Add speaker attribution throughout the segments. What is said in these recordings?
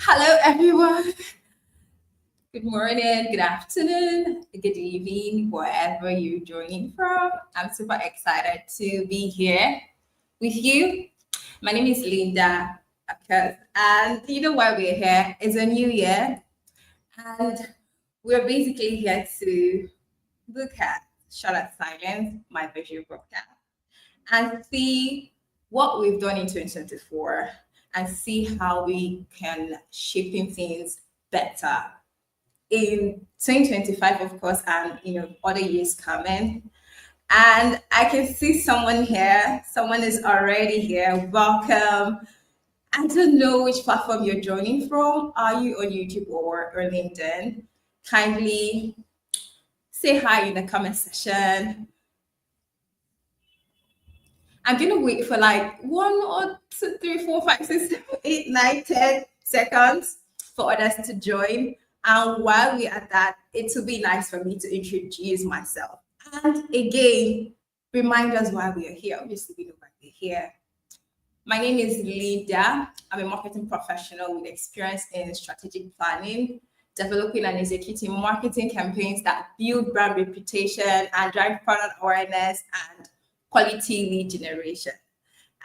Speaker 1: Hello, everyone. Good morning, good afternoon, good evening, wherever you're joining from. I'm super excited to be here with you. My name is Linda, of course, and you know why we're here? It's a new year, and we're basically here to look at Shut Up Silence, my visual broadcast, and see what we've done in 2024 and see how we can shaping things better in 2025, of course, and other years coming. And I can see someone here. Someone is already here. Welcome. I don't know which platform you're joining from. Are you on YouTube or LinkedIn? Kindly say hi in the comment section. I'm gonna wait for like 1 or 2, 3, 4, 5, 6, 7, 8, 9, 10 seconds for others to join. And while we are that, it will be nice for me to introduce myself. And again, remind us why we are here. Obviously, we know why we're here. My name is Linda. I'm a marketing professional with experience in strategic planning, developing and executing marketing campaigns that build brand reputation and drive product awareness and quality lead generation.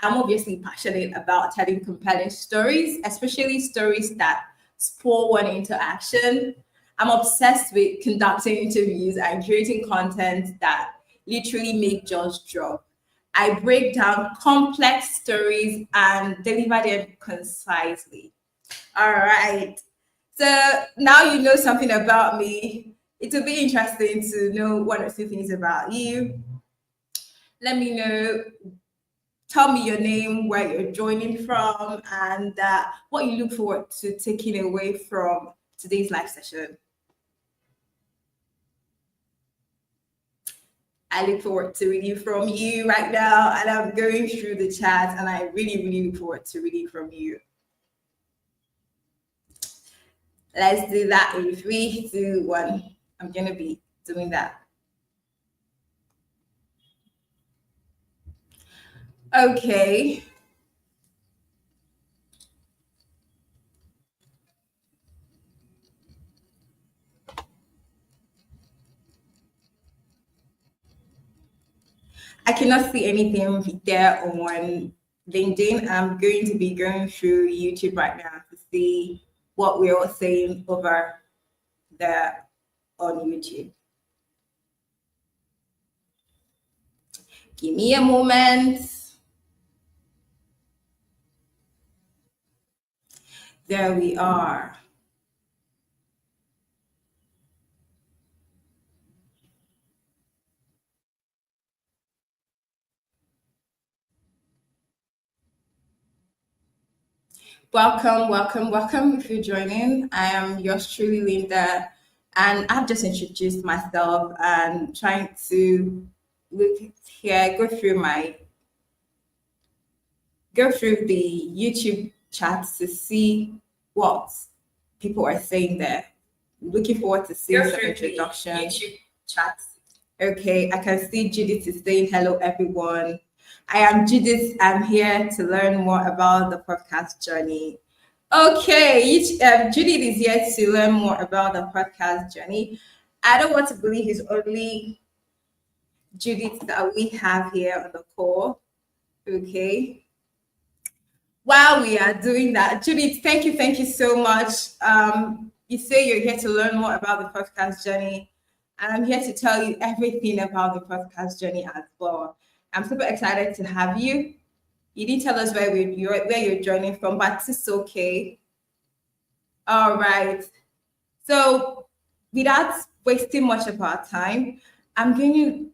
Speaker 1: I'm obviously passionate about telling compelling stories, especially stories that spur one into action. I'm obsessed with conducting interviews and creating content that literally make jaws drop. I break down complex stories and deliver them concisely. All right. So now you know something about me. It will be interesting to know one or two things about you. Let me know, tell me your name, where you're joining from, and what you look forward to taking away from today's live session. I look forward to reading from you right now, and I'm going through the chat, and I really, really look forward to reading from you. Let's do that in 3, 2, 1. I'm gonna be doing that. Okay. I cannot see anything there on LinkedIn. I'm going to be going through YouTube right now to see what we're all saying over there on YouTube. Give me a moment. There we are. Welcome, welcome, welcome if you're joining. I am yours truly, Linda, and I've just introduced myself and trying to look here, go through the YouTube chats to see what people are saying there. Looking forward to seeing some introduction. YouTube chats. Okay, I can see Judith is saying hello, everyone. I am Judith. I'm here to learn more about the podcast journey. Okay, Judith is here to learn more about the podcast journey. I don't want to believe it's only Judith that we have here on the call. Okay. While we are doing that, Judith, thank you so much. You say you're here to learn more about the podcast journey, and I'm here to tell you everything about the podcast journey as well. I'm super excited to have you. You didn't tell us where you're joining from, but it's okay. All right. So, without wasting much of our time, I'm going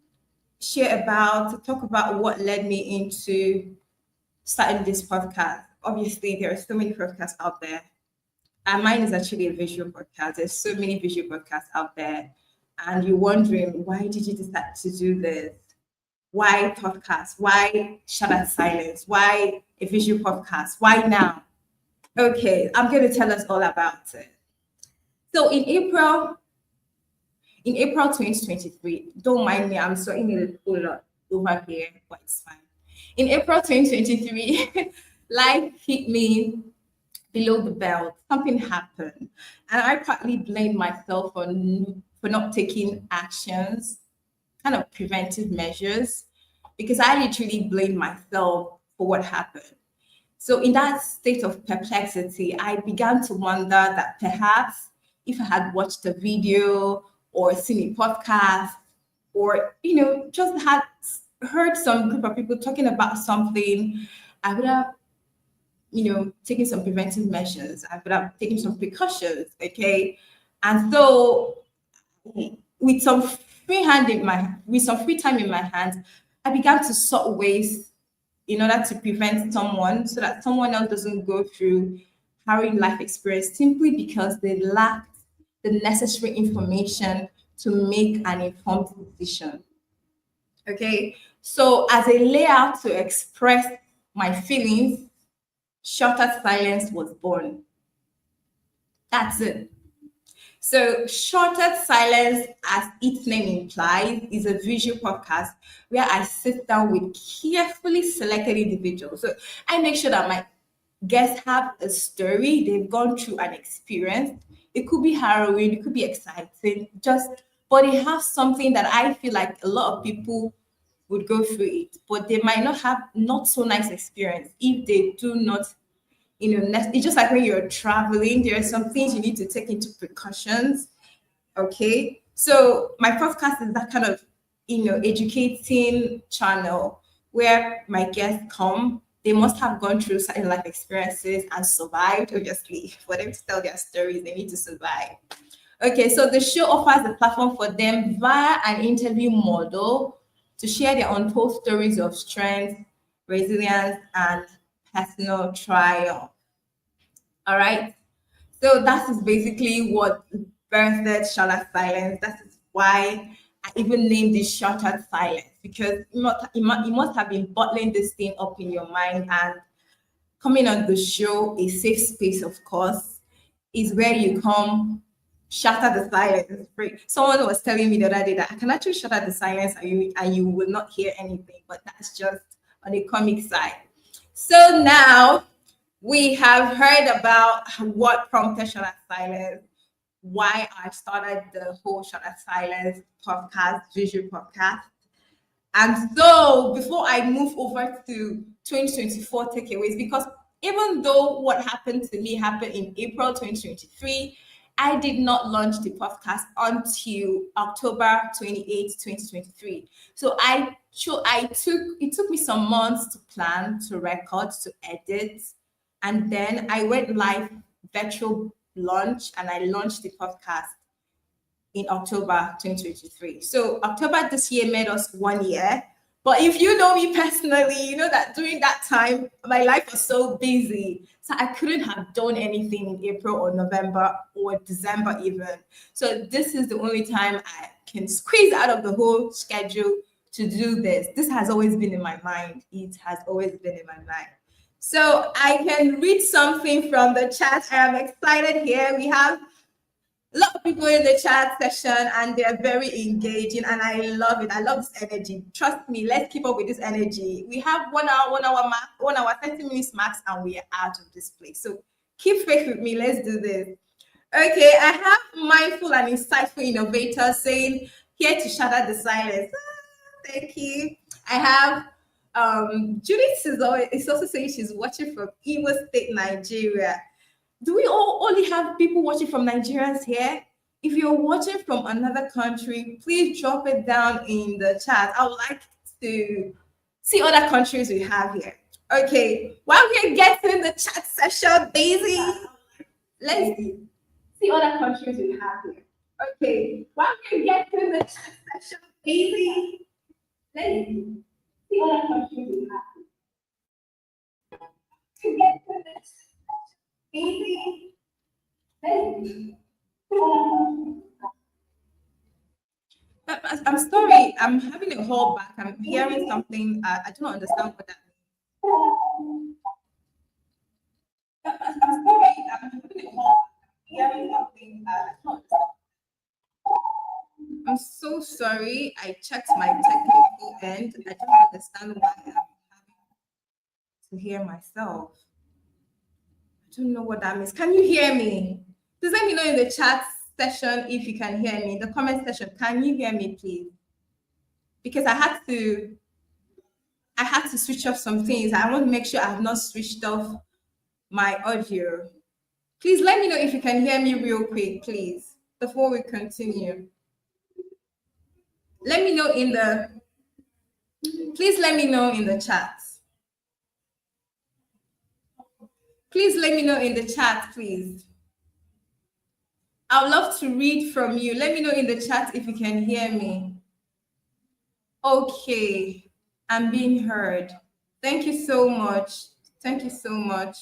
Speaker 1: to talk about what led me into starting this podcast. Obviously, there are so many podcasts out there, and mine is actually a visual podcast. There's so many visual podcasts out there, and you're wondering, why did you decide to do this? Why podcast? Why Shut Up Silence? Why a visual podcast? Why now? Okay, I'm going to tell us all about it. So in April 2023, don't mind me, I'm sweating a whole lot over here, but it's fine. In April 2023, life hit me below the belt, something happened. And I partly blamed myself for not taking actions, kind of preventive measures, because I literally blamed myself for what happened. So, in that state of perplexity, I began to wonder that perhaps if I had watched a video or seen a podcast or, just had heard some group of people talking about something, I would have, taken some preventive measures. I would have taken some precautions. Okay. And so, with some with some free time in my hands, I began to sort ways in order to prevent someone so that someone else doesn't go through harrowing life experience simply because they lacked the necessary information to make an informed decision. Okay, so as a layout to express my feelings, Shorter Silence was born. That's it. So, Shorter Silence, as its name implies, is a visual podcast where I sit down with carefully selected individuals. So, I make sure that my guests have a story, they've gone through an experience. It could be harrowing, it could be exciting, but they have something that I feel like a lot of people would go through it, but they might not have not so nice experience if they do not, it's just like when you're traveling, there are some things you need to take into precautions. Okay, so my podcast is that kind of, educating channel where my guests come. They must have gone through certain life experiences and survived. Obviously, for them to tell their stories, they need to survive. Okay, so the show offers a platform for them via an interview model to share their untold stories of strength, resilience, and personal triumph. All right. So that is basically what birthed Shorter Silence. That is why I even named it Shorter Silence, because you must have been bottling this thing up in your mind, and coming on the show, a safe space, of course, is where you come shatter the silence. It's free. Someone was telling me the other day that I can actually shatter the silence and you will not hear anything, but that's just on the comic side. So now we have heard about what prompted Shorter Silence, why I started the whole Shorter Silence podcast, visual podcast. And so before I move over to 2024 takeaways, because even though what happened to me happened in April 2023, I did not launch the podcast until October 28th, 2023. So it took me some months to plan, to record, to edit, and then I went live virtual launch and I launched the podcast in October 2023. So October this year made us 1 year. But if you know me personally, you know that during that time, my life was so busy. So I couldn't have done anything in April or November or December even. So this is the only time I can squeeze out of the whole schedule to do this. This has always been in my mind. It has always been in my mind. So I can read something from the chat. I am excited here. We have a lot of people in the chat session and they're very engaging and I love it. I love this energy. Trust me, let's keep up with this energy. We have 1 hour, 30 minutes max, and we are out of this place. So keep faith with me. Let's do this. Okay, I have mindful and insightful innovator saying, here to shatter the silence. Thank you. I have Judith is also saying she's watching from Imo State, Nigeria. Do we all only have people watching from Nigerians here? If you're watching from another country, please drop it down in the chat. I would like to see other countries we have here. Okay, while we're getting the chat session, Daisy, let's see other countries we have here. Okay, while we're getting the chat session, Daisy, let's see other countries we have here. To get to this. I'm sorry, I'm having a hold back. I'm hearing something. I don't understand what that means. I'm sorry, I'm having a hold back. I'm hearing something. I don't understand. I'm so sorry. I checked my technical end. I don't understand why I'm having to hear myself. don't know what that means. Can you hear me? Please let me know in the chat session if you can hear me. In the comment section, can you hear me, please? Because I had to switch off some things. I want to make sure I have not switched off my audio. Please let me know if you can hear me real quick, please, before we continue. Let me know in the, please let me know in the chat. Please let me know in the chat, please. I would love to read from you. Let me know in the chat if you can hear me. Okay, I'm being heard. Thank you so much. Thank you so much.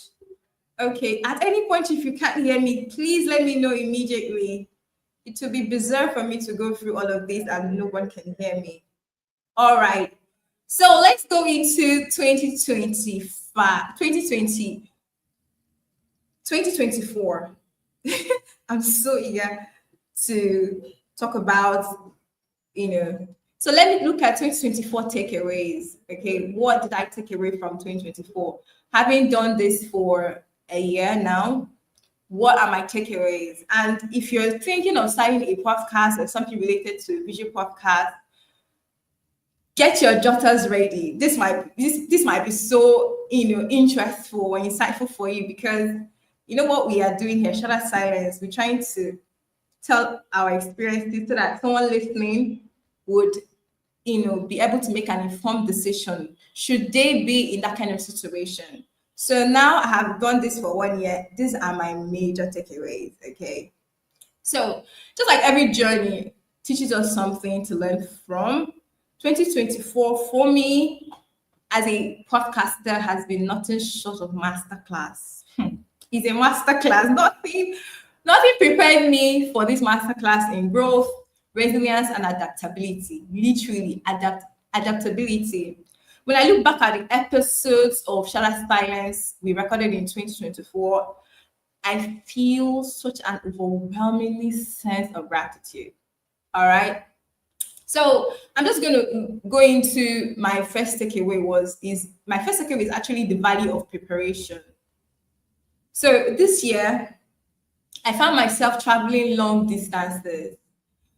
Speaker 1: Okay, at any point, if you can't hear me, please let me know immediately. It will be bizarre for me to go through all of this and no one can hear me. All right. So let's go into 2024. I'm so eager to talk about, so let me look at 2024 takeaways. Okay, what did I take away from 2024? Having done this for a year now, what are my takeaways? And if you're thinking of starting a podcast or something related to visual podcast, get your jotters ready. This might be so interesting and insightful for you, because you know what we are doing here, Shut Up Silence. We're trying to tell our experiences so that someone listening would be able to make an informed decision should they be in that kind of situation. So now I have done this for 1 year. These are my major takeaways. Okay, so just like every journey teaches us something to learn from, 2024 for me as a podcaster has been nothing short of masterclass. It's a masterclass. Nothing prepared me for this masterclass in growth, resilience, and adaptability. Literally, adaptability. When I look back at the episodes of Shut Up Silence we recorded in 2024, I feel such an overwhelmingly sense of gratitude. All right. So I'm just going to go into my first takeaway. My first takeaway is actually the value of preparation. So this year, I found myself traveling long distances,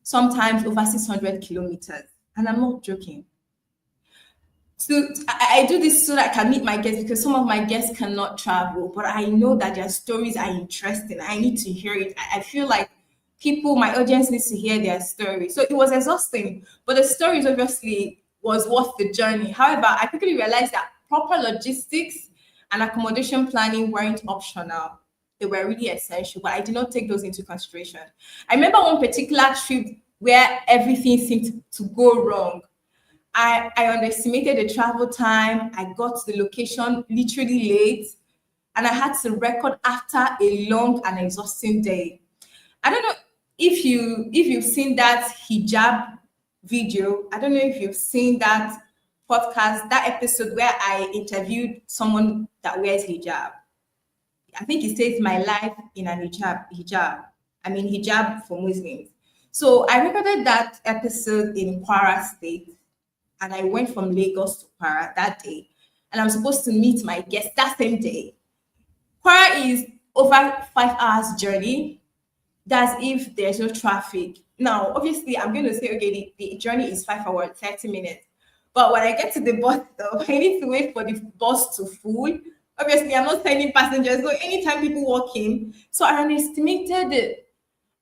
Speaker 1: sometimes over 600 kilometers, and I'm not joking. So I do this so that I can meet my guests, because some of my guests cannot travel, but I know that their stories are interesting. I need to hear it. I feel like my audience needs to hear their story. So it was exhausting, but the stories obviously was worth the journey. However, I quickly realized that proper logistics and accommodation planning weren't optional. They were really essential, but I did not take those into consideration. I remember one particular trip where everything seemed to go wrong. I underestimated the travel time. I got to the location literally late, and I had to record after a long and exhausting day. I don't know if you've seen that hijab video. I don't know if you've seen that podcast, that episode where I interviewed someone that wears hijab. I think it says my life in an hijab. I mean hijab for Muslims. So I recorded that episode in Kwara State, and I went from Lagos to Kwara that day, and I'm supposed to meet my guest that same day. Kwara is over 5 hours journey. That's if there's no traffic. Now, obviously, I'm going to say, okay, the journey is 5 hours, 30 minutes. But when I get to the bus stop, I need to wait for the bus to full. Obviously, I'm not sending passengers, so anytime people walk in. So I underestimated it.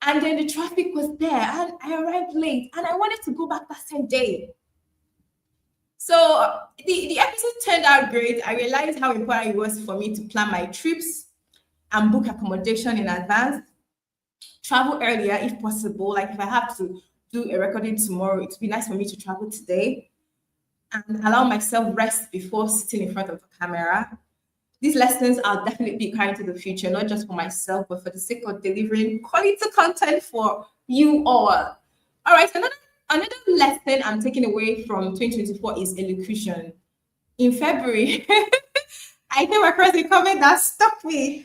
Speaker 1: And then the traffic was there, and I arrived late, and I wanted to go back that same day. So the episode turned out great. I realized how important it was for me to plan my trips and book accommodation in advance, travel earlier if possible. Like if I have to do a recording tomorrow, it'd be nice for me to travel today and allow myself rest before sitting in front of the camera. These lessons I'll definitely be carrying to the future, not just for myself, but for the sake of delivering quality content for you all. All right, another lesson I'm taking away from 2024 is elocution. In February, I came across a comment that stuck with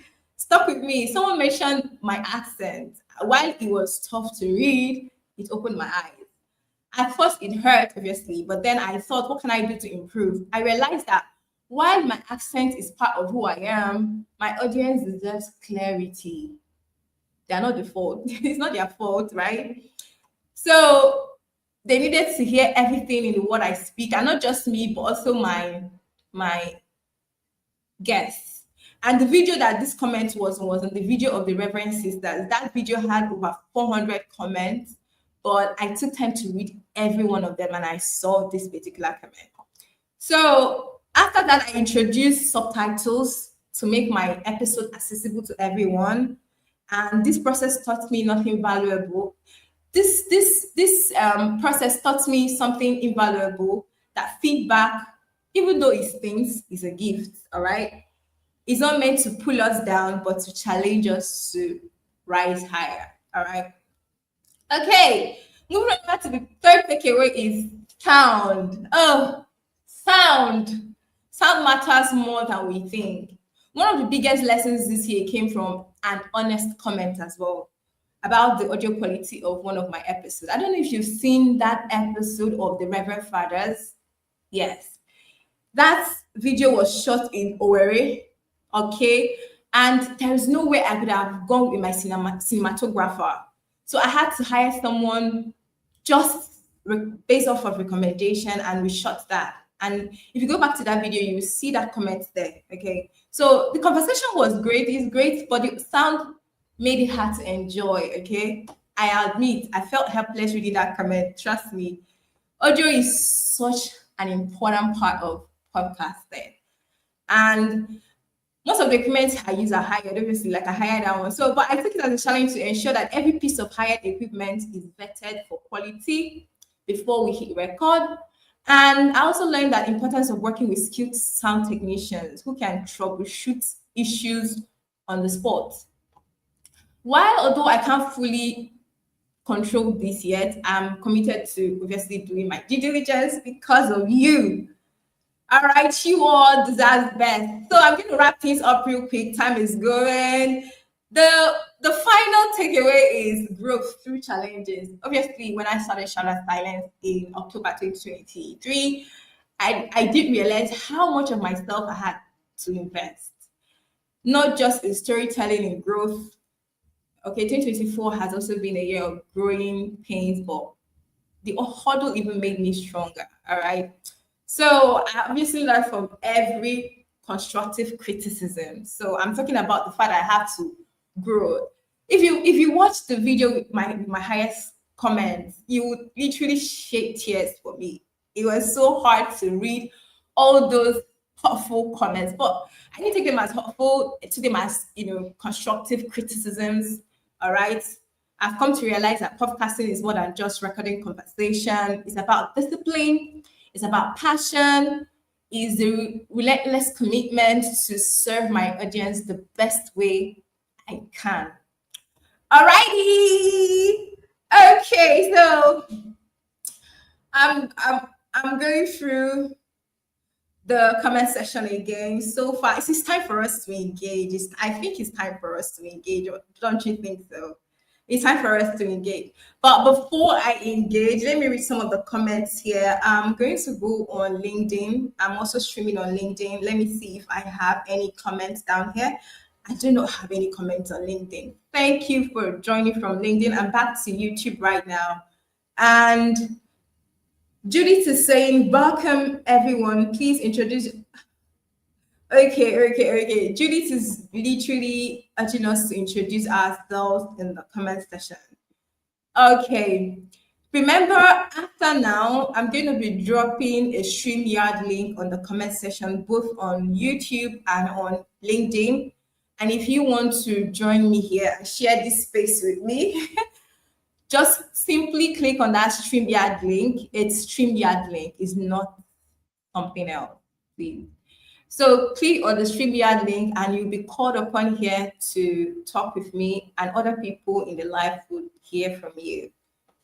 Speaker 1: me. Someone mentioned my accent. While it was tough to read, it opened my eyes. At first, it hurt, obviously, but then I thought, what can I do to improve? I realized that While my accent is part of who I am, my audience deserves clarity. They are not the fault. It's not their fault, right? So they needed to hear everything in what I speak, and not just me, but also my guests. And the video that this comment was on the video of the Reverend Sisters. That video had over 400 comments, but I took time to read every one of them and I saw this particular comment. So after that, I introduced subtitles to make my episode accessible to everyone. And this process taught me nothing valuable. This process taught me something invaluable, that feedback, even though it stings, is a gift. All right. It's not meant to pull us down, but to challenge us to rise higher. All right. Okay. Moving on back to the third takeaway is sound. Oh, sound. Sound matters more than we think. One of the biggest lessons this year came from an honest comment as well about the audio quality of one of my episodes. I don't know if you've seen that episode of the Reverend Fathers. Yes. That video was shot in Owerri, okay? And there's no way I could have gone with my cinematographer. So I had to hire someone just based off of recommendation, and we shot that. And if you go back to that video, you will see that comment there, okay? So the conversation was great, it's great, but the sound made it hard to enjoy, okay? I admit, I felt helpless reading that comment, trust me. Audio is such an important part of podcasting. And most of the equipment I use are hired, obviously, like I hired that one. So, but I take it as a challenge to ensure that every piece of hired equipment is vetted for quality before we hit record. And I also learned that importance of working with skilled sound technicians who can troubleshoot issues on the spot. While although I can't fully control this yet, I'm committed to obviously doing my due diligence because of you. All right, you all deserve best. So I'm going to wrap things up real quick. Time is going. The final takeaway is growth through challenges. Obviously, when I started Shadow Silence in October 2023, I did realize how much of myself I had to invest, not just in storytelling and growth. Okay, 2024 has also been a year of growing pains, but the hurdle even made me stronger. All right. So I obviously learned from every constructive criticism. So I'm talking about the fact I have to grow. If you watch the video with my highest comments, you would literally shed tears for me. It was so hard to read all those hurtful comments, but I didn't take them as hurtful, I took them as constructive criticisms. All right. I've come to realize that podcasting is more than just recording conversation. It's about discipline, it's about passion, is the relentless commitment to serve my audience the best way I can. Alrighty. Okay, so I'm going through the comment section again. So far, it's time for us to engage. I think it's time for us to engage. Don't you think so? It's time for us to engage. But before I engage, let me read some of the comments here. I'm going to go on LinkedIn. I'm also streaming on LinkedIn. Let me see if I have any comments down here. I do not have any comments on LinkedIn. Thank you for joining from LinkedIn. I'm back to YouTube right now. And Judith is saying, welcome everyone. Please introduce. Okay. Judith is literally urging us to introduce ourselves in the comment section. Okay. Remember, after now, I'm going to be dropping a StreamYard link on the comment section, both on YouTube and on LinkedIn. And if you want to join me here and share this space with me, just simply click on that StreamYard link. It's StreamYard link. It's not something else, please. So click on the StreamYard link and you'll be called upon here to talk with me, and other people in the live would hear from you.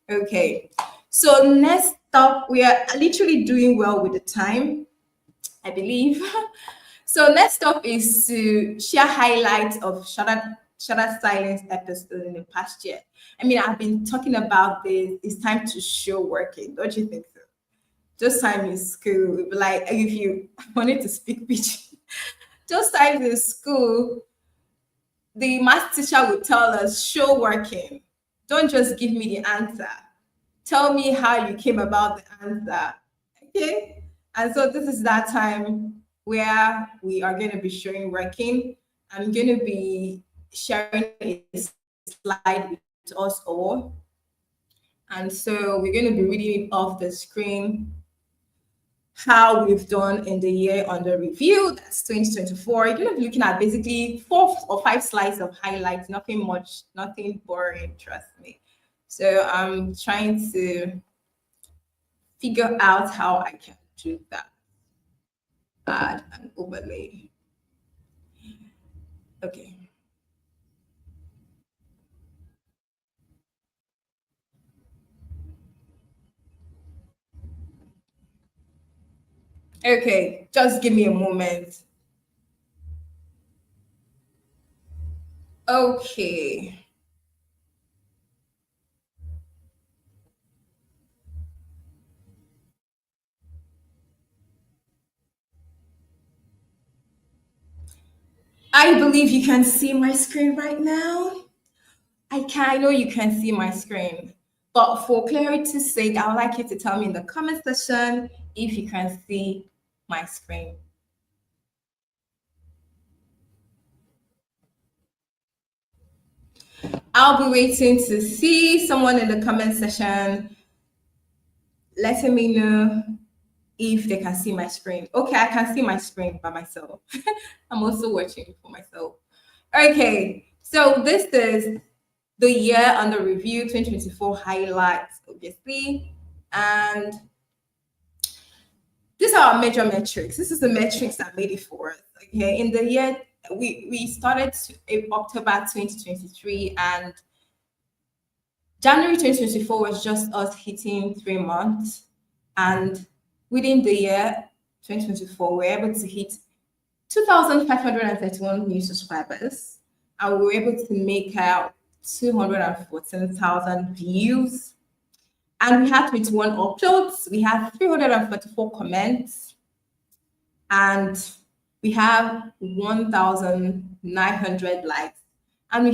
Speaker 1: Okay. So next up, we are literally doing well with the time, I believe. So next up is to share highlights of Shattered Silence episode in the past year. I mean, I've been talking about this. It's time to show working, don't you think so? Just time in school, like if you wanted to speak pidgin, just time in school, the math teacher would tell us, show working. Don't just give me the answer. Tell me how you came about the answer. Okay? And so this is that time where we are going to be showing working. I'm going to be sharing a slide with us all. And so we're going to be reading it off the screen how we've done in the year under review. That's 2024. You're going to be looking at basically 4 or 5 slides of highlights, nothing much, nothing boring, trust me. So I'm trying to figure out how I can do that. Add an overlay. Okay. Okay, just give me a moment. Okay. I believe you can see my screen right now. I know you can see my screen, but for clarity's sake, I would like you to tell me in the comment section if you can see my screen. I'll be waiting to see someone in the comment section letting me know if they can see my screen. Okay, I can see my screen by myself. I'm also watching for myself. Okay, so this is the year under review 2024 highlights, obviously. And these are our major metrics. This is the metrics that made it for us. Okay, in the year we started in October 2023, and January 2024 was just us hitting 3 months, and within the year 2024, we were able to hit 2,531 new subscribers, and we were able to make out 214,000 views. And we had 21 uploads, we had 344 comments, and we have 1,900 likes. And we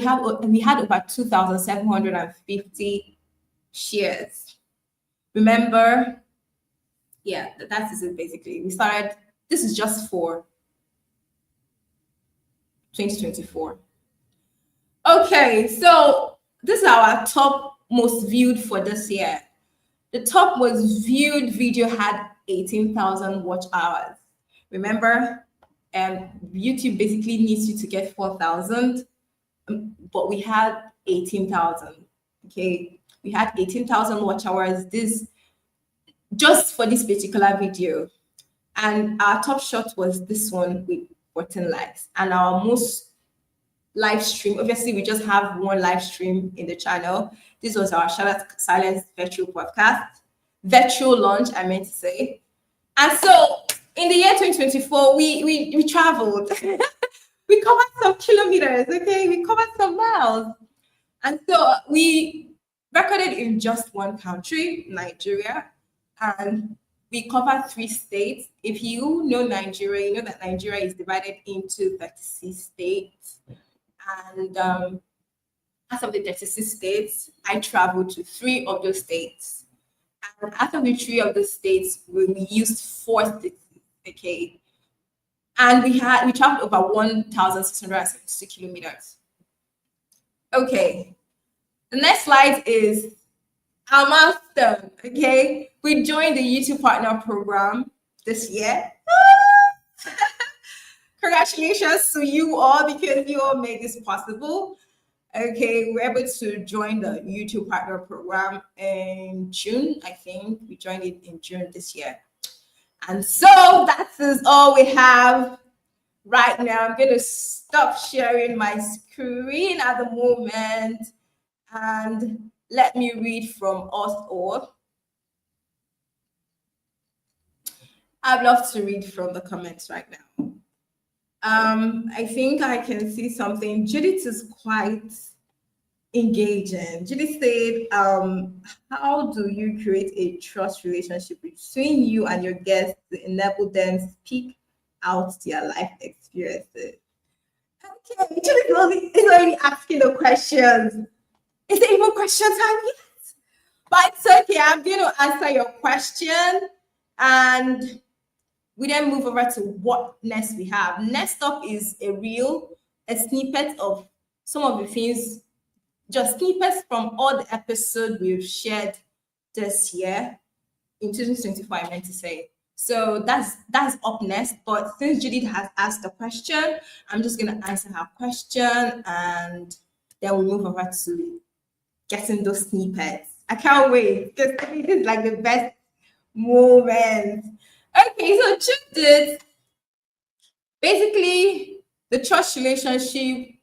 Speaker 1: had over 2,750 shares. Remember, yeah, that is it basically. We started, this is just for 2024. Okay, so this is our top most viewed for this year. The top most viewed video had 18,000 watch hours. Remember, YouTube basically needs you to get 4,000, but we had 18,000. Okay, we had 18,000 watch hours. This just for this particular video, and our top shot was this one with 14 likes, and our most live stream. Obviously, we just have one live stream in the channel. This was our Charlotte Silence virtual podcast, virtual launch, I meant to say. And so in the year 2024, we traveled. We covered some kilometers, okay? We covered some miles. And so we recorded in just one country, Nigeria, and we covered 3 states. If you know Nigeria, you know that Nigeria is divided into 36 states. And out of the 36 states, I traveled to 3 of those states. And out of the 3 of those states, we used 4 cities, okay? And we traveled over 1,672 kilometers. Okay, the next slide is our milestone, okay? We joined the YouTube Partner Program this year. Congratulations to you all, because you all made this possible. Okay, we're able to join the YouTube Partner Program in June, I think. We joined it in June this year. And so that is all we have right now. I'm going to stop sharing my screen at the moment and let me read from us all. I'd love to read from the comments right now. I think I can see something. Judith is quite engaging. Judy said, how do you create a trust relationship between you and your guests to enable them speak out their life experiences? Okay, Judy is already asking the questions. Is it even question time yet? But it's okay. I'm going to answer your question, and we then move over to what next we have. Next up is a snippet of some of the things, just snippets from all the episodes we've shared this year in 2024, I meant to say. So that's up next. But since Judith has asked the question, I'm just gonna answer her question, and then we'll move over to getting those snippets. I can't wait because this is like the best moment. Okay, so Judith, basically the trust relationship,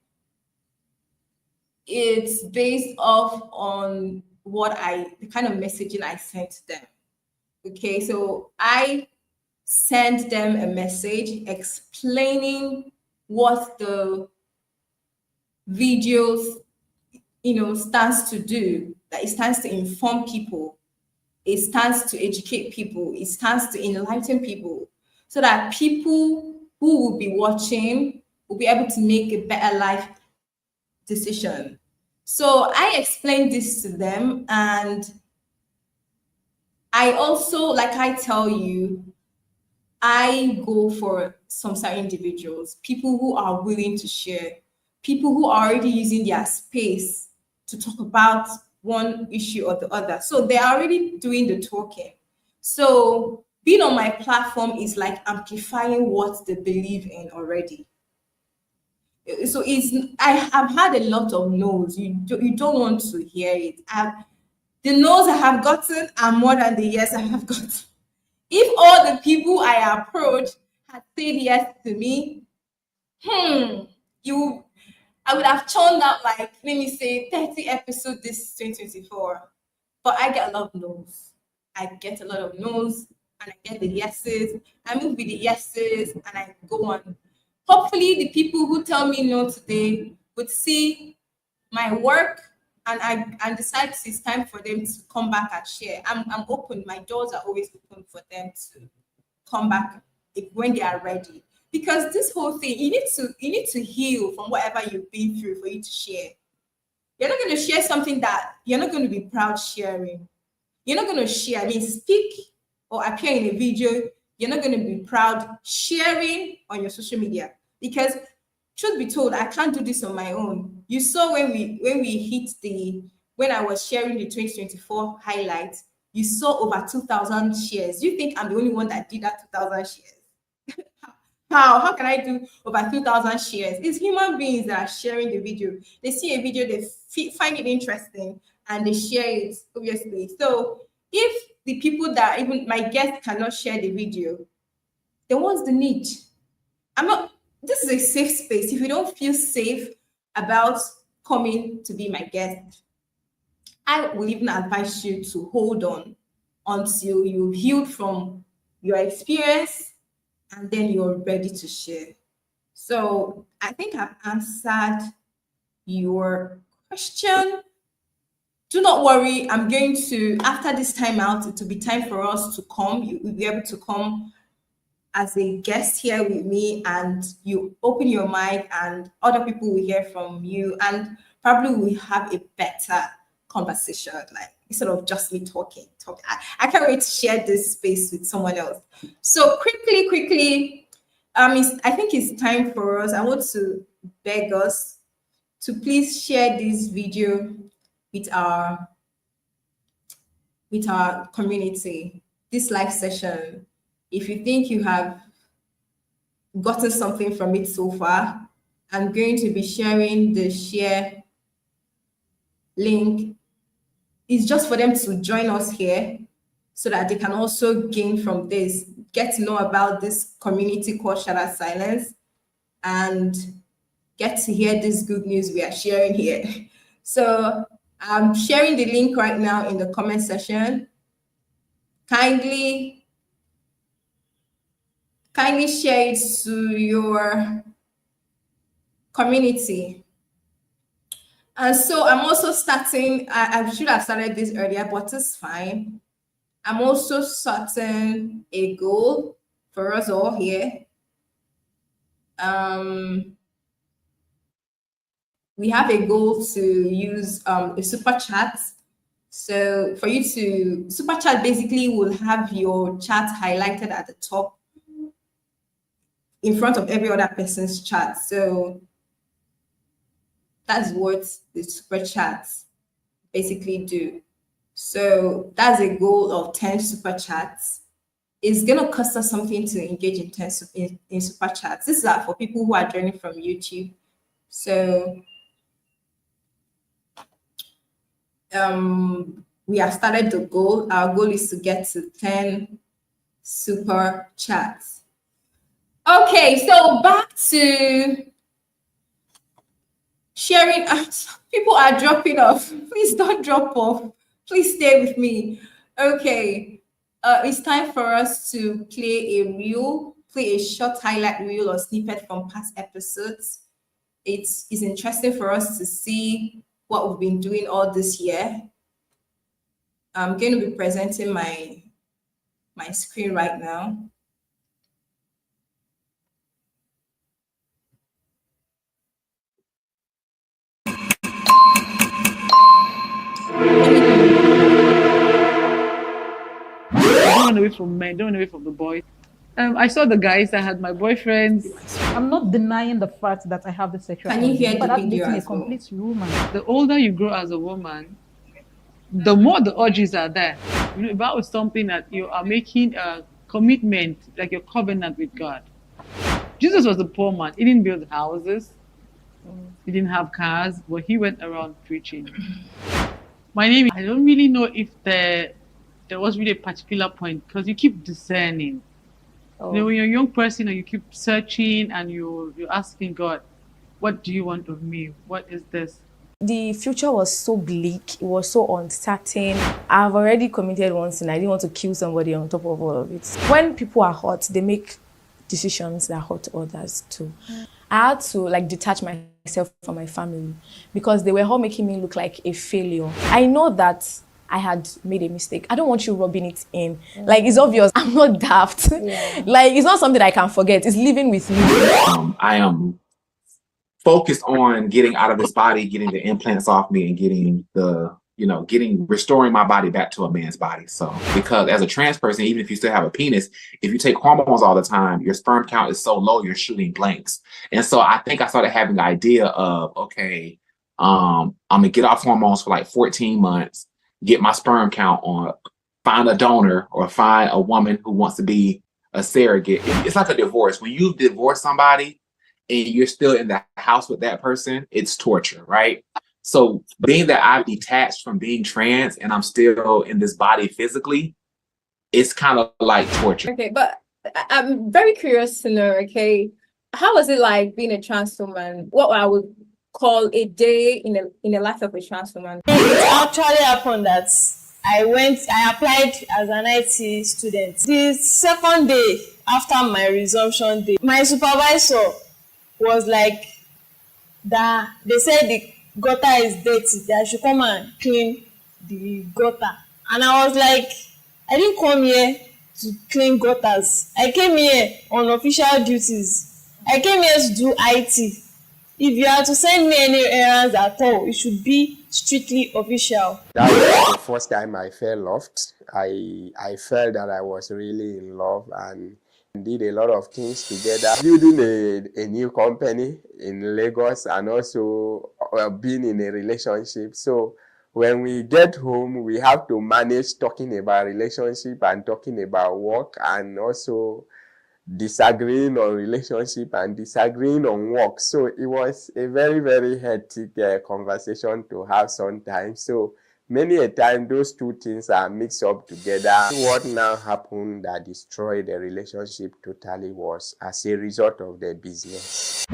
Speaker 1: it's based off on the kind of messaging I sent to them. Okay, so I sent them a message explaining what the videos, stands to do. That it stands to inform people, it stands to educate people, it stands to enlighten people, so that people who will be watching will be able to make a better life decision. So I explained this to them, and I also, like I tell you, I go for some certain individuals, people who are willing to share, people who are already using their space to talk about one issue or the other. So they're already doing the talking. So being on my platform is like amplifying what they believe in already. So I have had a lot of no's. You don't want to hear it. The no's I have gotten are more than the yes I have gotten. If all the people I approach had said yes to me, you I would have churned out like, let me say, 30 episodes this 2024. But I get a lot of no's. I get a lot of no's, and I get the yeses. I move with the yeses and I go on. Hopefully the people who tell me no today would see my work, and decide it's time for them to come back and share. I'm open. My doors are always open for them to come back when they are ready. Because this whole thing, you need to heal from whatever you've been through for you to share. You're not going to share something that you're not going to be proud sharing. You're not going to share. I mean, speak or appear in a video. You're not going to be proud sharing on your social media, because truth be told, I can't do this on my own. You saw when I was sharing the 2024 highlights, you saw over 2,000 shares. You think I'm the only one that did that 2,000 shares? How can I do over 2,000 shares? It's human beings that are sharing the video. They see a video, they find it interesting, and they share it, obviously. So if the people that even my guests cannot share the video, then what's the need? This is a safe space. If you don't feel safe about coming to be my guest, I will even advise you to hold on until you've healed from your experience, and then you're ready to share. So I think I've answered your question. Do not worry. I'm going to, after this time out, it will be time for us to come. You will be able to come as a guest here with me, and you open your mic and other people will hear from you, and probably we have a better conversation, like instead of just me talking. I can't wait to share this space with someone else. So quickly, I think it's time for us. I want to beg us to please share this video with our community, this live session. If you think you have gotten something from it so far, I'm going to be sharing the share link. It's just for them to join us here so that they can also gain from this, get to know about this community called Shatter Silence, and get to hear this good news we are sharing here. So I'm sharing the link right now in the comment section. Kindly share it to your community. So I'm also starting, I should have started this earlier, but it's fine. I'm also setting a goal for us all here. We have a goal to use a super chat. So for you to super chat, basically will have your chat highlighted at the top in front of every other person's chat. So that's what the super chats basically do. So that's a goal of 10 super chats. It's gonna cost us something to engage in 10 in super chats. This is for people who are joining from YouTube. So we have started the goal. Our goal is to get to 10 super chats. Okay, so back to sharing. People are dropping off. Please don't drop off. Please stay with me. Okay, it's time for us to play a short highlight reel or snippet from past episodes. It's interesting for us to see what we've been doing all this year. I'm going to be presenting my screen right now.
Speaker 2: Don't run away from men, don't run away from the boys. I saw the guys that had my boyfriends.
Speaker 3: I'm not denying the fact that I have the sexual.
Speaker 1: Can you hear
Speaker 3: but
Speaker 1: the
Speaker 3: that
Speaker 1: video
Speaker 3: makes me a
Speaker 1: as well?
Speaker 3: complete woman.
Speaker 2: The older you grow as a woman, the more the urges are there. You know, if that was something that you are making a commitment, like your covenant with God. Jesus was a poor man. He didn't build houses. He didn't have cars, but he went around preaching. My name, I don't really know if there was really a particular point because you keep discerning.
Speaker 3: Oh.
Speaker 2: You know, when you're a young person and you keep searching and you're asking God, what do you want of me? What is this?
Speaker 4: The future was so bleak, it was so uncertain. I've already committed once and I didn't want to kill somebody on top of all of it. When people are hurt, they make decisions that hurt others too. I had to detach myself from my family because they were all making me look like a failure. I know that I had made a mistake. I don't want you rubbing it in. It's obvious. I'm not daft. Yeah. It's not something I can forget. It's living with me.
Speaker 5: I am focused on getting out of this body, getting the implants off me, and restoring my body back to a man's body. So, because as a trans person, even if you still have a penis, if you take hormones all the time, your sperm count is so low, you're shooting blanks. And so I think I started having the idea of, okay, I'm gonna get off hormones for 14 months, get my sperm count on, find a donor or find a woman who wants to be a surrogate. It's like a divorce. When you divorce somebody and you're still in the house with that person, it's torture, right? So being that I've detached from being trans and I'm still in this body physically, it's kind of like torture.
Speaker 1: Okay, but I'm very curious to know, okay, how was it like being a trans woman? What I would call a day in the life of a trans woman?
Speaker 6: It actually happened that I applied as an IT student. The second day after my resumption day, my supervisor was like, that they said the gutter is dirty, that I should come and clean the gutter. And I was like, I didn't come here to clean gutters. I came here on official duties. I came here to do IT. If you are to send me any errands at all, it should be strictly official.
Speaker 7: That was the first time I felt loved. I felt that I was really in love and did a lot of things together, building a new company in Lagos and also being in a relationship. So when we get home, we have to manage talking about relationship and talking about work and also disagreeing on relationship and disagreeing on work. So it was a very, very hectic conversation to have sometimes. So many a time those two things are mixed up together. What now happened that destroyed the relationship totally was as a result of the business.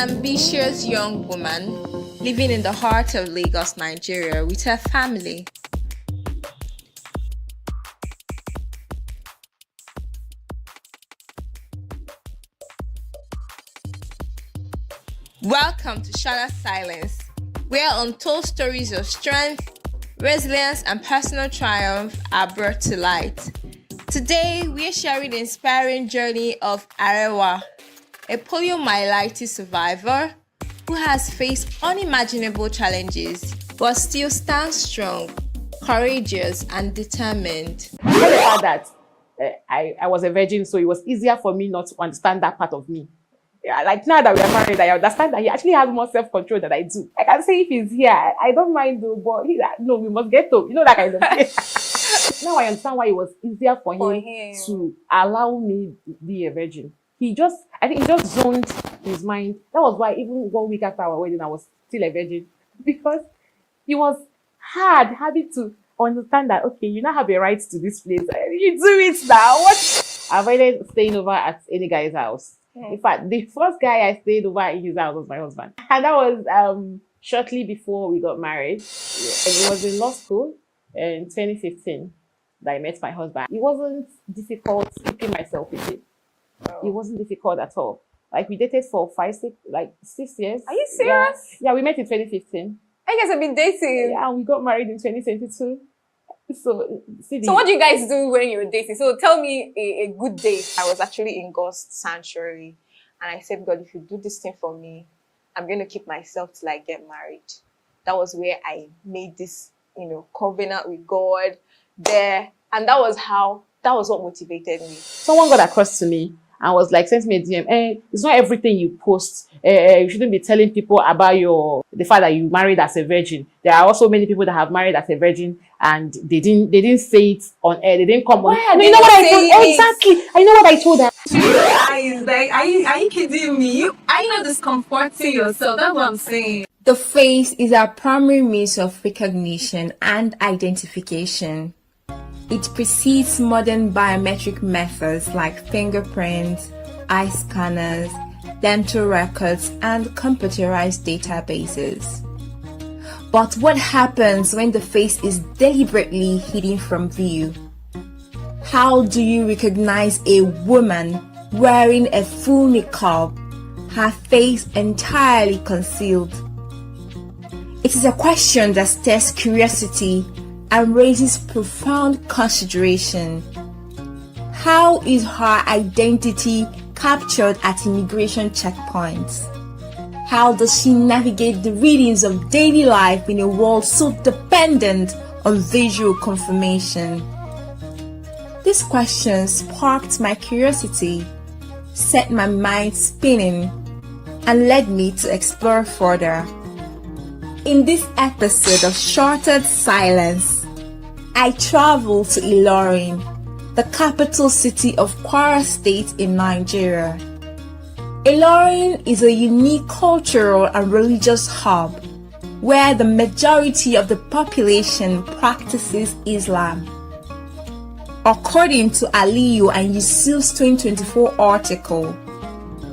Speaker 8: ambitious young woman living in the heart of Lagos, Nigeria with her family. Welcome to Shattered Silence, where untold stories of strength, resilience, and personal triumph are brought to light. Today, we are sharing the inspiring journey of Arewa, a poliomyelitis survivor who has faced unimaginable challenges but still stands strong, courageous, and determined.
Speaker 9: I heard about that I was a virgin, so it was easier for me not to understand that part of me. Yeah, like now that we are married, I understand that he actually has more self-control than I do. I can say if he's here, I don't mind though, but he's like, no, we must get to, that kind of thing. Now I understand why it was easier for him to allow me to be a virgin. I think he just zoned his mind. That was why even 1 week after our wedding, I was still a virgin. Because it was hard having to understand that, okay, you now have a right to this place. You do it now. What? I avoided staying over at any guy's house. In fact, the first guy I stayed over in his house was my husband. And that was shortly before we got married. And it was in law school in 2015 that I met my husband. It wasn't difficult keeping myself with him. It wasn't difficult at all. Like we dated for 6 years.
Speaker 8: Are you serious?
Speaker 9: Yeah, we met in 2015.
Speaker 8: I guys have been dating.
Speaker 9: Yeah, and we got married in 2022. So
Speaker 8: what do you guys do when you're dating? So tell me a good date. I was actually in God's sanctuary and I said, God, if you do this thing for me, I'm going to keep myself till I get married. That was where I made this, covenant with God there. And that was what motivated me.
Speaker 9: Someone got across to me and was like, sent me a DM. It's not everything you post. You shouldn't be telling people about the fact that you married as a virgin. There are also many people that have married as a virgin and they didn't say it on air. They didn't come on.
Speaker 8: No, you know what I told?
Speaker 9: Exactly. I know what I told her.
Speaker 1: Are you kidding me? Are you not discomforting yourself? That's what I'm saying.
Speaker 8: The face is our primary means of recognition and identification. It precedes modern biometric methods like fingerprints, eye scanners, dental records, and computerized databases. But what happens when the face is deliberately hidden from view? How do you recognize a woman wearing a full niqab, her face entirely concealed? It is a question that stirs curiosity and raises profound consideration. How is her identity captured at immigration checkpoints? How does she navigate the readings of daily life in a world so dependent on visual confirmation? These questions sparked my curiosity, set my mind spinning, and led me to explore further. In this episode of Shattered Silence, I traveled to Ilorin, the capital city of Kwara State in Nigeria. Ilorin is a unique cultural and religious hub where the majority of the population practices Islam. According to Aliyu and Yusuf's 2024 article,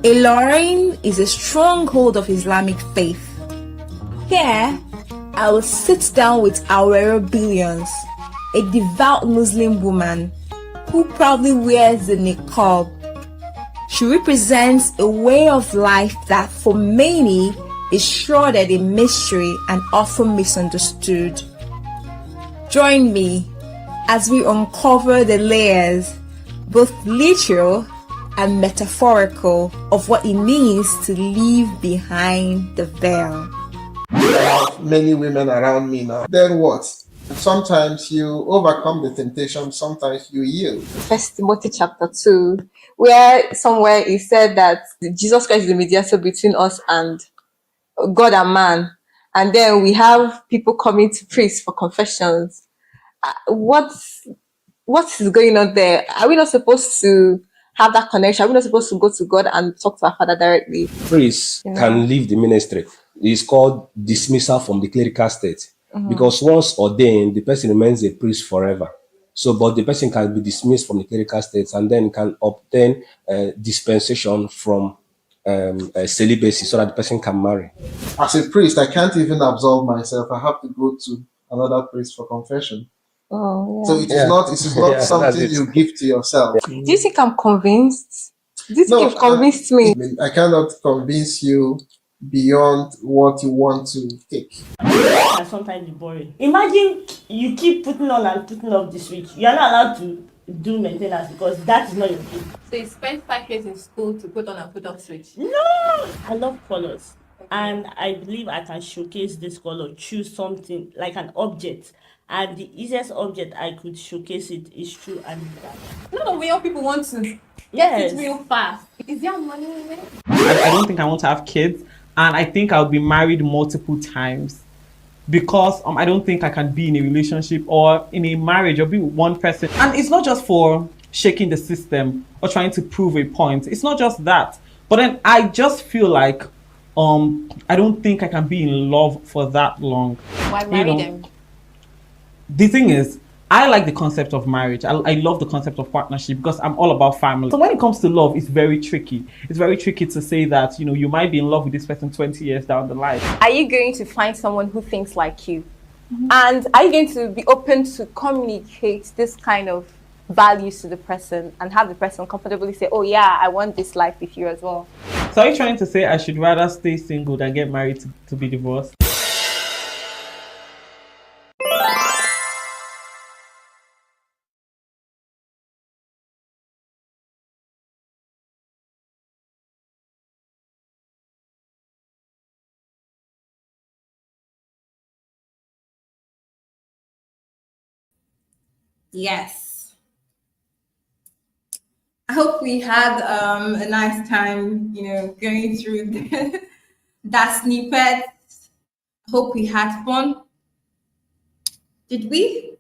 Speaker 8: Ilorin is a stronghold of Islamic faith. Here, I will sit down with Awero Billions, a devout Muslim woman who proudly wears the niqab. She represents a way of life that for many is shrouded in mystery and often misunderstood. Join me as we uncover the layers, both literal and metaphorical, of what it means to leave behind the veil.
Speaker 10: I have many women around me now. Then what? Sometimes you overcome the temptation, sometimes you yield.
Speaker 8: 1 Timothy chapter 2, where somewhere it said that Jesus Christ is the mediator between us and God and man. And then we have people coming to priests for confessions. What is going on there? Are we not supposed to have that connection? Are we not supposed to go to God and talk to our Father directly?
Speaker 11: Priests can leave the ministry. It's called dismissal from the clerical state. Because once ordained, the person remains a priest forever. But the person can be dismissed from the clerical state and then can obtain dispensation from celibacy so that the person can marry.
Speaker 10: As a priest, I can't even absolve myself. I have to go to another priest for confession.
Speaker 8: Oh,
Speaker 10: So it is not
Speaker 11: Yeah, that's
Speaker 10: something
Speaker 11: it.
Speaker 10: you give to yourself.
Speaker 8: Do you think I'm convinced? Do you think
Speaker 10: No,
Speaker 8: you've convinced me?
Speaker 10: I mean, I cannot convince you beyond what you want to take.
Speaker 12: Can sometimes be boring. Imagine you keep putting on and putting off the switch. You are not allowed to do maintenance because that is not your thing.
Speaker 1: So you spent 5 years in school to put on and put off switch?
Speaker 12: No! I love colors. And I believe I can showcase this color, choose something like an object. And the easiest object I could showcase it is through Adidas.
Speaker 1: No, we all people want to
Speaker 12: Yes.
Speaker 1: get it real fast. Is there money in it?
Speaker 13: I don't think I want to have kids, and I think I'll be married multiple times because I don't think I can be in a relationship or in a marriage or be with one person. And it's not just for shaking the system or trying to prove a point. It's not just that. But then I just feel like I don't think I can be in love for that long.
Speaker 1: Why marry them?
Speaker 13: The thing is, I like the concept of marriage. I love the concept of partnership because I'm all about family. So when it comes to love, it's very tricky. It's very tricky to say that, you might be in love with this person 20 years down the line.
Speaker 14: Are you going to find someone who thinks like you? And are you going to be open to communicate this kind of values to the person and have the person comfortably say, oh yeah, I want this life with you as well?
Speaker 13: So are you trying to say I should rather stay single than get married to be divorced?
Speaker 1: Yes. I hope we had a nice time, going through that snippet. Hope we had fun. Did we?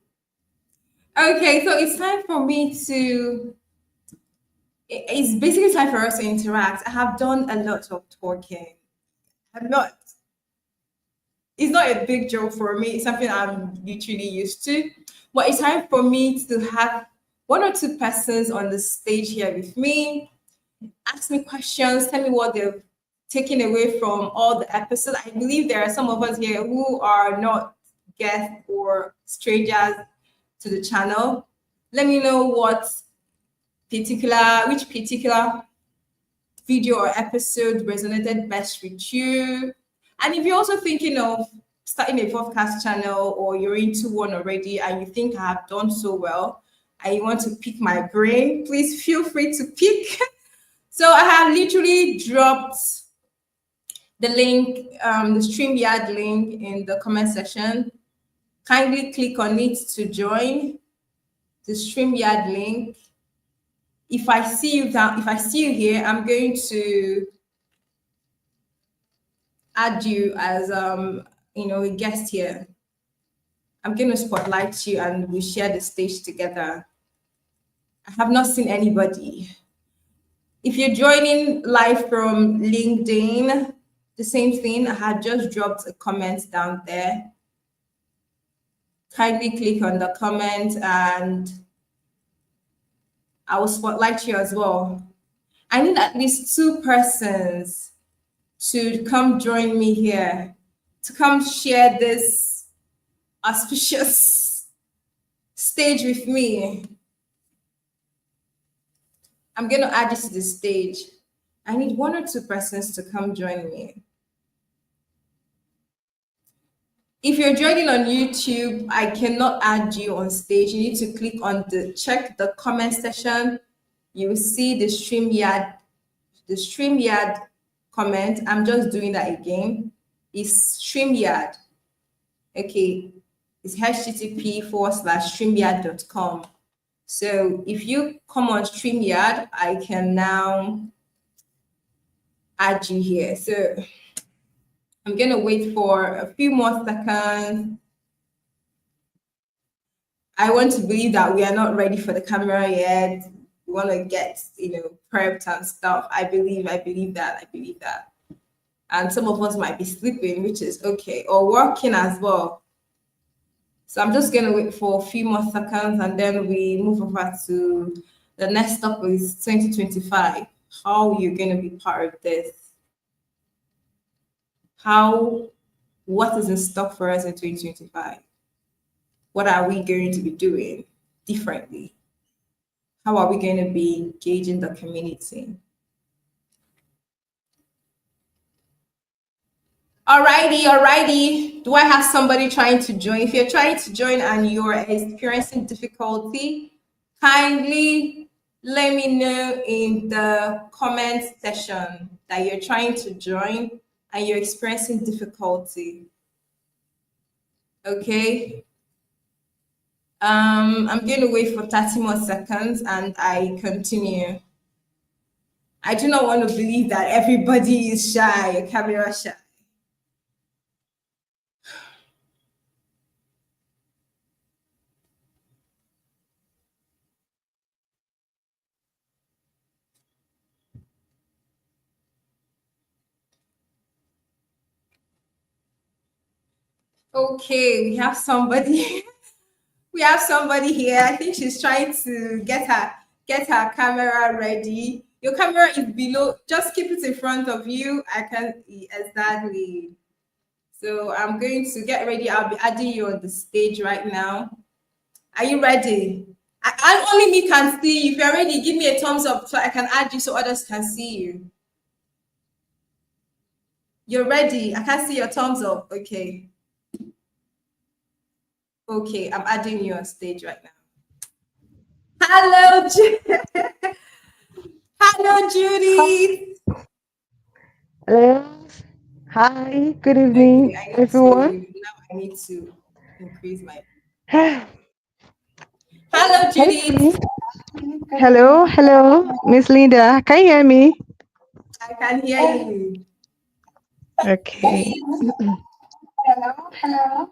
Speaker 1: Okay, so it's time for me it's basically time for us to interact. I have done a lot of talking. It's not a big joke for me. It's something I'm literally used to. But it's time for me to have 1 or 2 persons on the stage here with me, ask me questions, tell me what they've taken away from all the episodes. I believe there are some of us here who are not guests or strangers to the channel. Let me know which particular video or episode resonated best with you. And if you're also thinking of starting a podcast channel or you're into one already and you think I have done so well and you want to pick my brain, please feel free to pick. So I have literally dropped the link, the StreamYard link in the comment section. Kindly click on it to join the StreamYard link. If I see you here, I'm going to add you as a guest here. I'm going to spotlight you and we share the stage together. I have not seen anybody. If you're joining live from LinkedIn, the same thing. I had just dropped a comment down there. Kindly click on the comment and I will spotlight you as well. I need at least 2 persons to come join me here, to come share this auspicious stage with me. I'm going to add you to the stage. I need 1 or 2 persons to come join me. If you're joining on YouTube, I cannot add you on stage. You need to click on check the comment section. You will see the StreamYard comment. I'm just doing that again. It's StreamYard. Okay, it's http://streamyard.com. So if you come on StreamYard, I can now add you here. So I'm going to wait for a few more seconds. I want to believe that we are not ready for the camera yet. We want to get, prepped and stuff. I believe that. And some of us might be sleeping, which is okay, or working as well. So I'm just going to wait for a few more seconds and then we move over to the next stop is 2025. how you're going to be part of this, what is in stock for us in 2025? What are we going to be doing differently? How are we going to be engaging the community? Alrighty. Do I have somebody trying to join? If you're trying to join and you're experiencing difficulty, kindly let me know in the comment section that you're trying to join and you're experiencing difficulty. Okay. I'm going to wait for 30 more seconds and I continue. I do not want to believe that everybody is shy, camera shy. Okay, we have somebody. We have somebody here. I think she's trying to get her camera ready. Your camera is below. Just keep it in front of you. I can exactly. So I'm going to get ready. I'll be adding you on the stage right now. Are you ready? I only me can see you. If you're ready, give me a thumbs up so I can add you so others can see you. You're ready. I can see your thumbs up. Okay. Okay, I'm adding you on stage right now. Hello, hello, Judy.
Speaker 15: Hello. Hi. Good evening,
Speaker 1: Okay,
Speaker 15: everyone.
Speaker 1: now I need to increase my. Hello,
Speaker 15: Hey.
Speaker 1: Judy.
Speaker 15: Hello, Miss Linda. Can you hear me?
Speaker 1: I can hear you.
Speaker 15: Okay.
Speaker 1: Hello.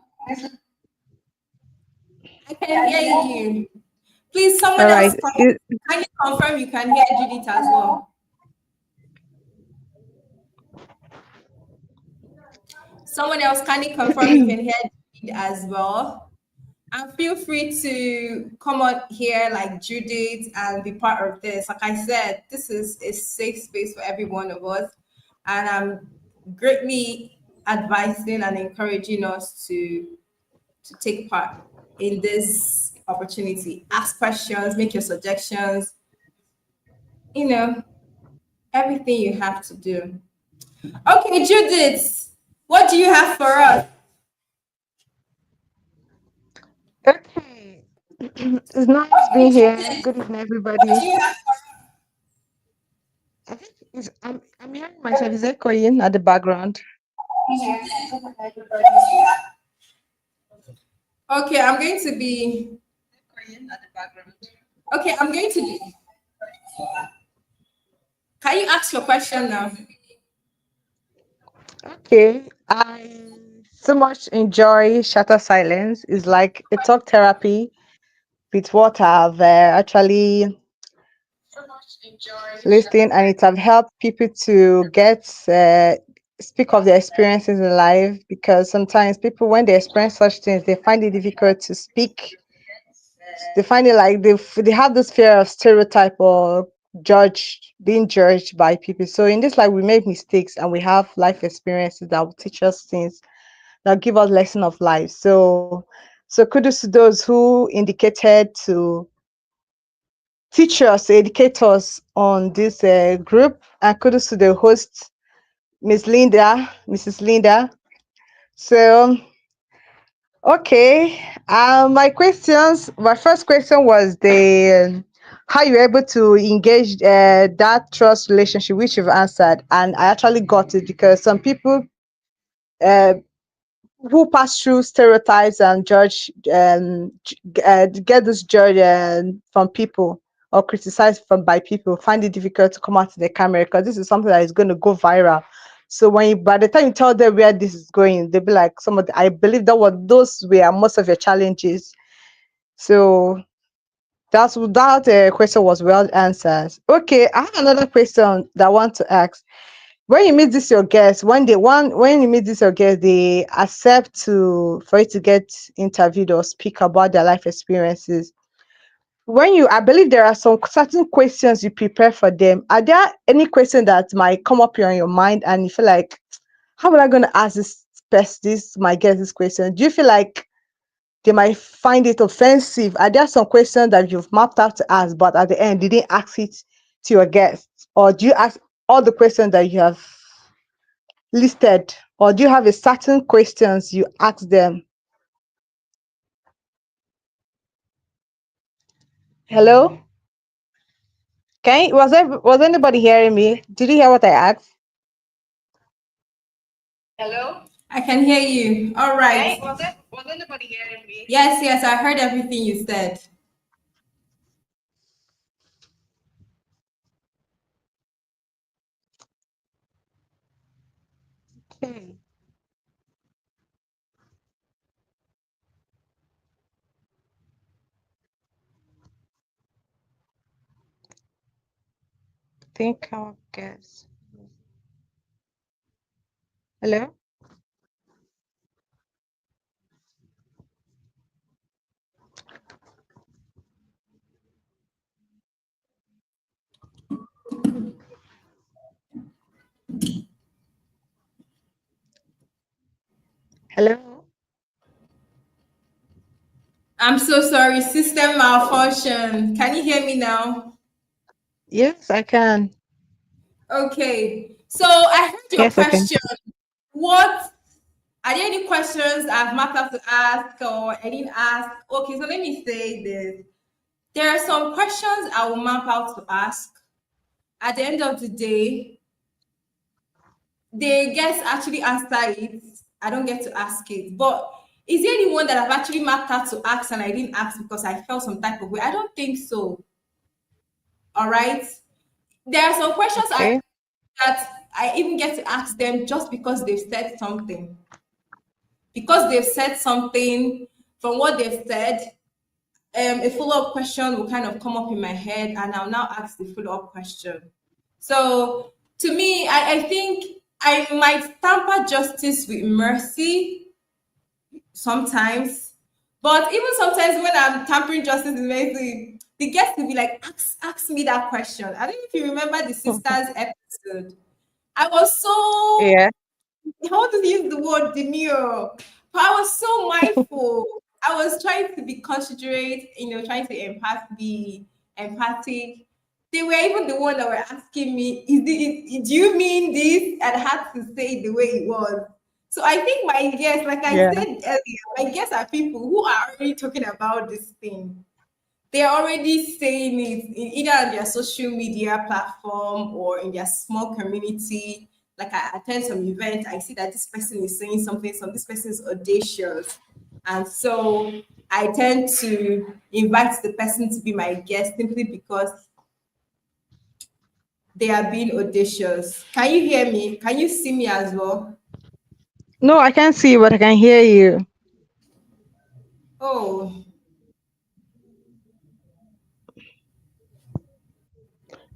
Speaker 1: I can hear you. Please, someone
Speaker 15: All
Speaker 1: else
Speaker 15: right.
Speaker 1: can you confirm you can hear Judith as well? Someone else, can you confirm you can hear Judith as well? And feel free to come on here like Judith and be part of this. Like I said, this is a safe space for every one of us. And I'm greatly advising and encouraging us to take part in this opportunity. Ask questions, make your suggestions, everything you have to do. Okay, Judith, what do you have for us?
Speaker 15: Okay. It's nice being here. Good evening, everybody.
Speaker 1: What do you have
Speaker 15: I think I'm hearing myself. Is echoing at the background?
Speaker 1: Okay, I'm going to be. Okay, I'm going to be. Can you ask your question now?
Speaker 15: Okay. I so much enjoy Shatter Silence. It's like a talk therapy with what I've actually listened, and it have helped people to get speak of their experiences in life, because sometimes people, when they experience such things, they find it difficult to speak. They find it like they have this fear of stereotype or being judged by people. So in this life, we make mistakes and we have life experiences that will teach us things, that give us lesson of life. So kudos to those who indicated to teach us, educate us on this group, and kudos to the host, Mrs. Linda. So, okay, my first question was the how you're able to engage that trust relationship, which you've answered, and I actually got it, because some people who pass through stereotypes and judge get this judge from people or criticized by people, find it difficult to come out to the camera, because this is something that is going to go viral. So by the time you tell them where this is going, they'll be like, I believe those were most of your challenges. So that question was well answered. Okay, I have another question that I want to ask. When you meet your guests, when you meet your guests, they accept for you to get interviewed or speak about their life experiences. I believe there are some certain questions you prepare for them. Are there any questions that might come up here on your mind and you feel like, how am I going to ask this person, this might get this question? Do you feel like they might find it offensive? Are there some questions that you've mapped out to ask, but at the end, you didn't ask it to your guests? Or do you ask all the questions that you have listed? Or do you have a certain questions you ask them? Hello? Was anybody hearing me? Did you hear what I asked?
Speaker 1: Hello? I can hear you. All right.
Speaker 15: Was anybody hearing me?
Speaker 1: Yes, yes, I heard everything you said.
Speaker 15: Okay. Think I'll guess. Hello? Hello?
Speaker 1: I'm so sorry, system malfunction. Can you hear me now?
Speaker 15: Yes, I can.
Speaker 1: Okay. So I heard your
Speaker 15: Yes, I can.
Speaker 1: question. What are there any questions I've marked up to ask or I didn't ask? Okay, so let me say this. There are some questions I will map out to ask. At the end of the day, the guests actually answer it. I don't get to ask it. But is there anyone that I've actually marked out to ask and I didn't ask because I felt some type of way? I don't think so. All right. There are some questions
Speaker 15: Okay.
Speaker 1: that I even get to ask them just because they've said something. Because they've said something, from what they've said, a follow-up question will kind of come up in my head and I'll now ask the follow-up question. So to me, I think I might tamper justice with mercy sometimes. But even sometimes when I'm tampering justice with mercy, the guest will be like, ask me that question. I don't know if you remember the sisters episode. I was so
Speaker 15: Yeah.
Speaker 1: I want to use the word demure, but I was so mindful. I was trying to be considerate, trying to be empathic. They were even the one that were asking me, do you mean this? And I had to say it the way it was. So I think my guests, like I
Speaker 15: Yeah.
Speaker 1: said earlier, my guests are people who are already talking about this thing. They're already saying it either on their social media platform or in their small community. Like I attend some event, I see that this person is saying something, so this person is audacious. And so I tend to invite the person to be my guest simply because they are being audacious. Can you hear me? Can you see me as well?
Speaker 15: No, I can't see you, but I can hear you.
Speaker 1: Oh,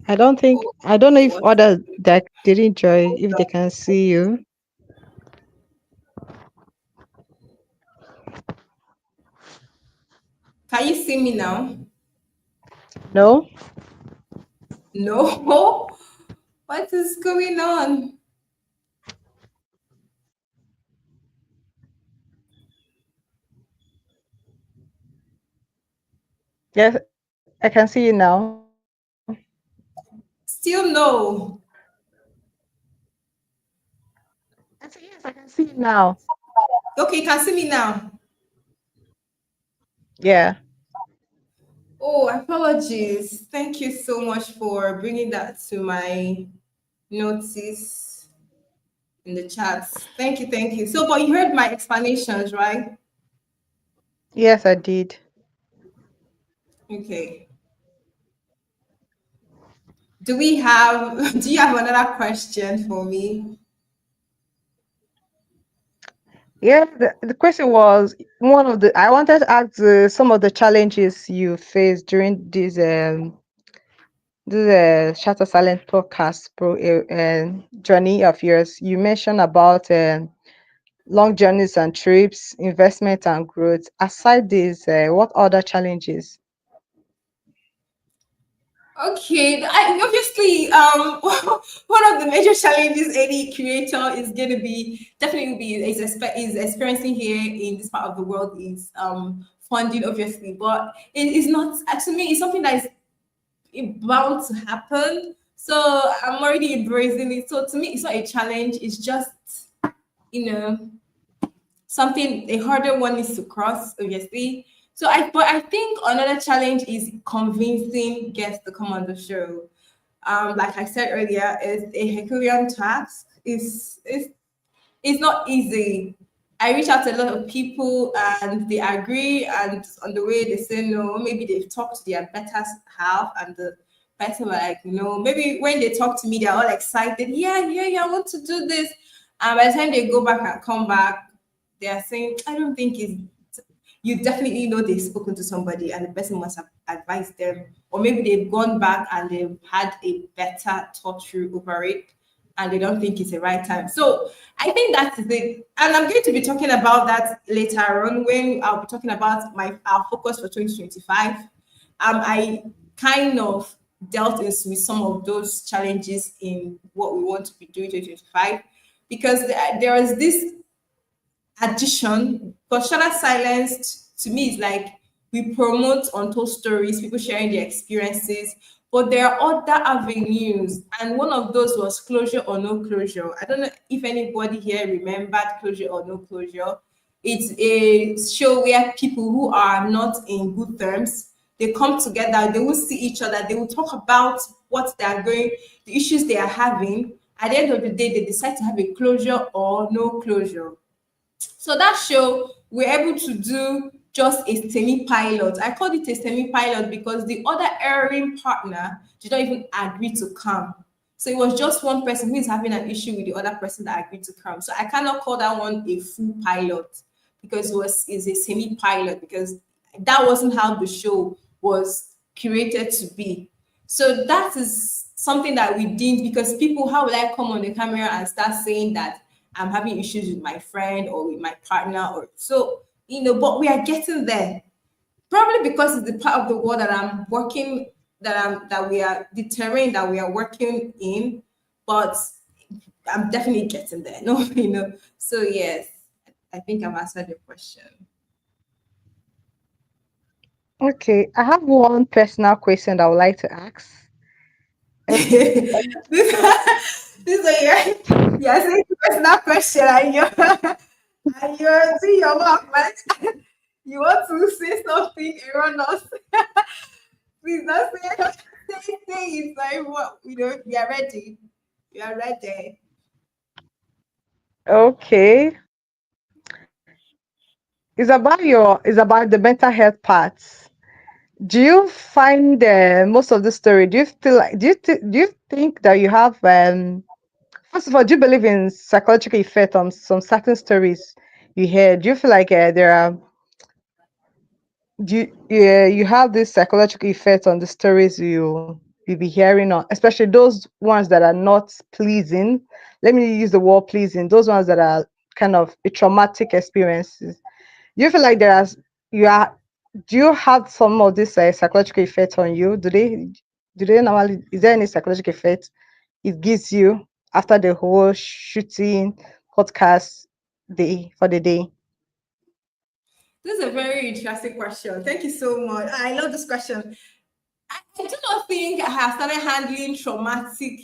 Speaker 15: I don't know if others that didn't join, if they can see you.
Speaker 1: can you see me now?
Speaker 15: No?
Speaker 1: No. What is going on?
Speaker 15: Yes, I can see you now.
Speaker 1: Still no.
Speaker 15: I said, yes, I can see you now.
Speaker 1: Okay, you can see me now.
Speaker 15: Yeah.
Speaker 1: Oh, apologies. Thank you so much for bringing that to my notice in the chats. Thank you, thank you. So, but you heard my explanations, right?
Speaker 15: Yes, I did.
Speaker 1: Okay. Do you have another question for me?
Speaker 15: Yeah, the question was I wanted to ask some of the challenges you faced during this Shatter Silent podcast journey of yours. You mentioned about long journeys and trips, investment and growth. Aside this, what other challenges?
Speaker 1: Okay, obviously, one of the major challenges any creator is going to be is experiencing here in this part of the world is funding, obviously, but it is not. To me, it's something that is bound to happen. So I'm already embracing it. So to me, it's not a challenge. It's just something a harder one needs to cross, obviously. But I think another challenge is convincing guests to come on the show. Like I said earlier, it's a Herculean task. It's not easy. I reach out to a lot of people and they agree, and on the way they say no. Maybe they've talked to their better half, and the better were like, no. Maybe when they talk to me, they're all excited. Yeah, I want to do this. And by the time they go back and come back, they are saying, I don't think it's. You definitely know they've spoken to somebody and the person must have advised them, or maybe they've gone back and they've had a better thought through over it and they don't think it's the right time. So I think that's the thing. And I'm going to be talking about that later on when I'll be talking about our focus for 2025. I kind of dealt with some of those challenges in what we want to be doing 2025, because there is this addition, but Shada Silence to me is like we promote untold stories, people sharing their experiences, but there are other avenues, and one of those was Closure or No Closure. I don't know if anybody here remembered Closure or No Closure. It's a show where people who are not in good terms, they come together, they will see each other, they will talk about what they are going, the issues they are having. At the end of the day, they decide to have a closure or no closure. So that show, we're able to do just a semi-pilot. I called it a semi-pilot because the other airing partner did not even agree to come. So it was just one person who is having an issue with the other person that agreed to come. So I cannot call that one a full pilot because it's a semi-pilot, because that wasn't how the show was curated to be. So that is something that we did, because people, how will I come on the camera and start saying that I'm having issues with my friend or with my partner, or so, but we are getting there. Probably because it's the part of the world that I'm working, that we are the terrain that we are working in, but I'm definitely getting there. No, So yes, I think I've answered your question.
Speaker 15: Okay, I have one personal question that I would like to ask.
Speaker 1: This is saying personal question, and you're doing your work, man. You want to say something erroneous? Please don't say it. Like what we are ready. We are ready.
Speaker 15: Okay. It's about the mental health parts. Do you find most of the story? Do you think that you have first of all, do you believe in psychological effect on some certain stories you hear? Do you feel like there are you have this psychological effect on the stories you be hearing, on especially those ones that are not pleasing? Let me use the word pleasing. Those ones that are kind of a traumatic experiences. Do you feel like do you have some of this psychological effect on you? Do they normally, is there any psychological effect it gives you after the whole shooting podcast for the day?
Speaker 1: This is a very interesting question. Thank you so much. I love this question. I do not think I have started handling traumatic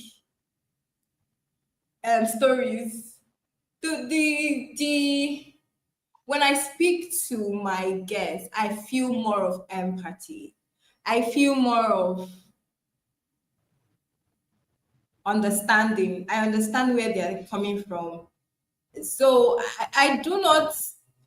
Speaker 1: stories. When I speak to my guests, I feel more of empathy. I feel more of understanding. I understand where they're coming from. So I do not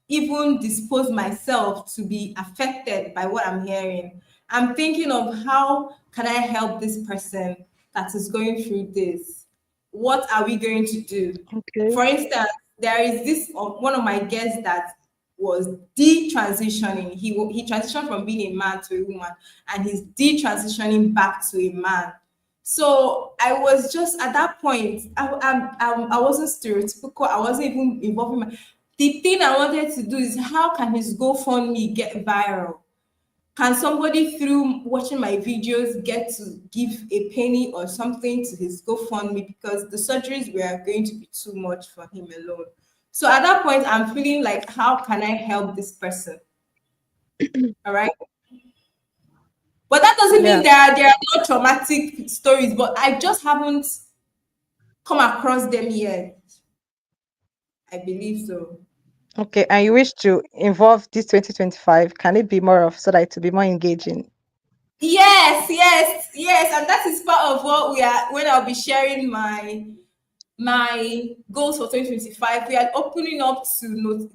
Speaker 1: even dispose myself to be affected by what I'm hearing. I'm thinking of how can I help this person that is going through this? What are we going to do?
Speaker 15: Okay.
Speaker 1: For instance, there is this one of my guests that was detransitioning. He transitioned from being a man to a woman, and he's detransitioning back to a man. So I was just at that point, I wasn't stereotypical. I wasn't even involving the thing I wanted to do is how can his GoFundMe get viral? can somebody through watching my videos get to give a penny or something to his GoFundMe, because the surgeries were going to be too much for him alone. So at that point, I'm feeling like, how can I help this person? All right. But that doesn't mean there are no traumatic stories, but I just haven't come across them yet. I believe so.
Speaker 15: Okay, and you wish to involve this 2025? Can it be more of so that it to be more engaging?
Speaker 1: Yes, and that is part of what we are. When I'll be sharing my goals for 2025, we are opening up to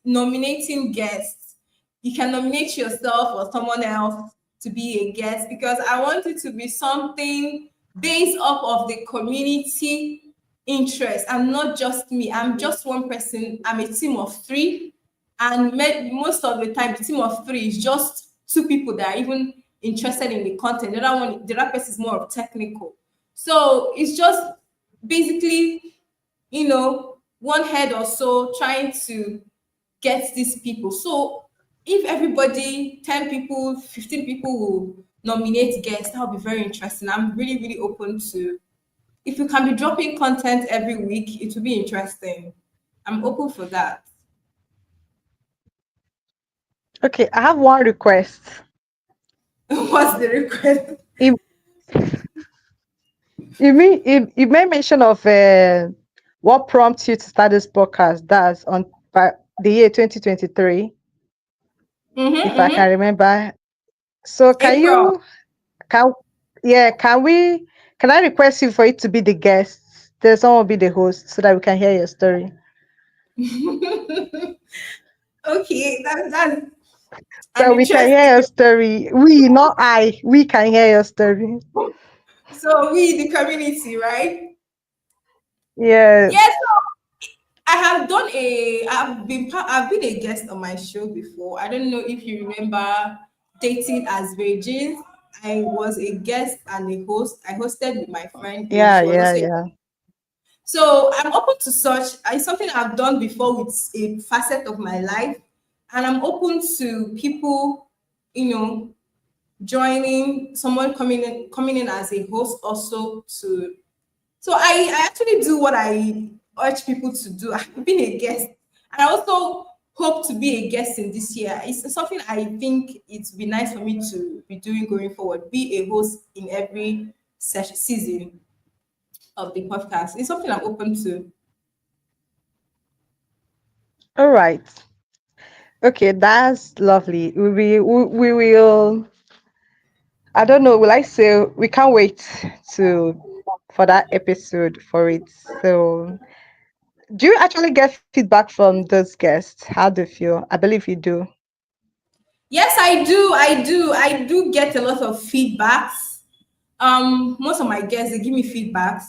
Speaker 1: nominating guests. You can nominate yourself or someone else to be a guest, because I want it to be something based off of the community interest. I'm not just me. I'm just one person. I'm a team of 3, and most of the time, the team of 3 is just 2 people that are even interested in the content. The other person is more of technical. So it's just basically, one head or so trying to get these people. So if everybody, 10 people, 15 people will nominate guests, that'll be very interesting. I'm really, really open to, if you can be dropping content every week, it will be interesting. I'm open for that.
Speaker 15: Okay, I have one request.
Speaker 1: What's the request?
Speaker 15: You made mention of what prompts you to start this podcast. That's on the year 2023, if I can remember. So can I request you for it to be the guest? There's someone be the host so that we can hear your story.
Speaker 1: Okay, that's
Speaker 15: so we can hear your story. We, not I. We can hear your story.
Speaker 1: So we, the community, right?
Speaker 15: Yes.
Speaker 1: Yes. So I have done I've been a guest on my show before. I don't know if you remember Dating as Virgins. I was a guest and a host. I hosted with my friend.
Speaker 15: Yeah.
Speaker 1: So I'm open to such. It's something I've done before with a facet of my life, and I'm open to people, joining, someone coming in as a host also to. So I actually do what I urge people to do. I've been a guest, and I also hope to be a guest in this year. It's something I think it would be nice for me to be doing going forward. Be a host in every season of the podcast. It's something I'm open to.
Speaker 15: All right. Okay, that's lovely. We will. I don't know. Will I say we can't wait for that episode for it? So, do you actually get feedback from those guests? How do you feel? I believe you do.
Speaker 1: Yes, I do. I do get a lot of feedbacks. Most of my guests, they give me feedbacks.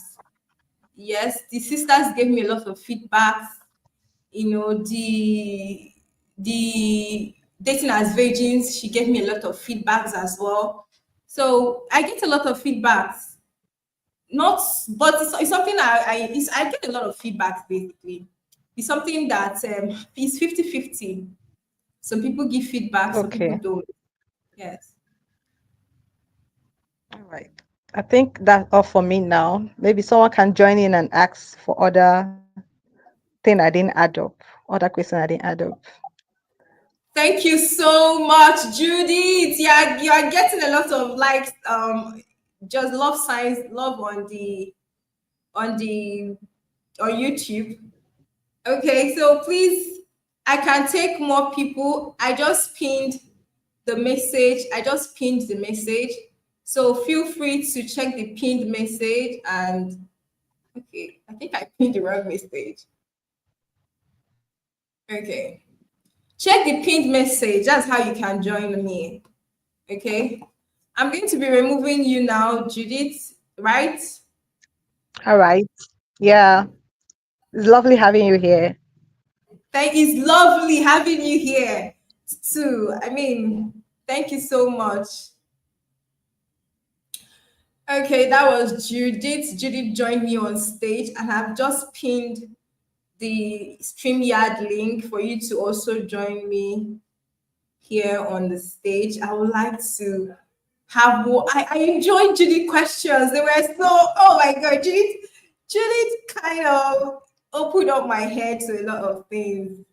Speaker 1: Yes, the sisters gave me a lot of feedbacks. The Dating as Virgins, she gave me a lot of feedbacks as well. So I get a lot of feedbacks. But it's something I get a lot of feedbacks basically. It's something that is 50-50. Some people give feedback, some people don't. Yes.
Speaker 15: All right. I think that's all for me now. Maybe someone can join in and ask for other thing I didn't add up, other question I didn't add up.
Speaker 1: Thank you so much, Judith. Yeah, you are getting a lot of likes. Just love signs, love on YouTube. Okay, so please, I can take more people. I just pinned the message. So feel free to check the pinned message. And okay, I think I pinned the wrong message. Okay. Check the pinned message. That's how you can join me. Okay. I'm going to be removing you now, Judith, right?
Speaker 15: All right. Yeah. It's lovely having you here.
Speaker 1: It's lovely having you here too. I mean, thank you so much. Okay, that was Judith. Judith joined me on stage, and I've just pinned the StreamYard link for you to also join me here on the stage. I would like to have more. I enjoyed Judy questions. They were so, oh my God, Judy kind of opened up my head to a lot of things.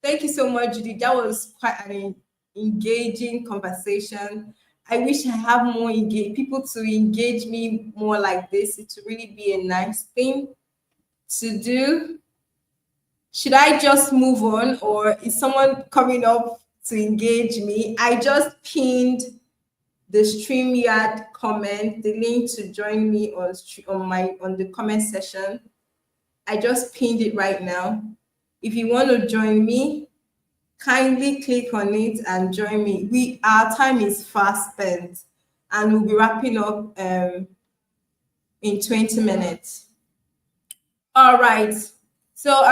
Speaker 1: Thank you so much, Judy. That was quite an engaging conversation. I wish I have more people to engage me more like this. It would really be a nice thing to do. Should I just move on, or is someone coming up to engage me? I just pinned the StreamYard comment, the link to join me on the comment section. I just pinned it right now. If you want to join me, kindly click on it and join me. Our time is fast spent, and we'll be wrapping up in 20 minutes. All right. So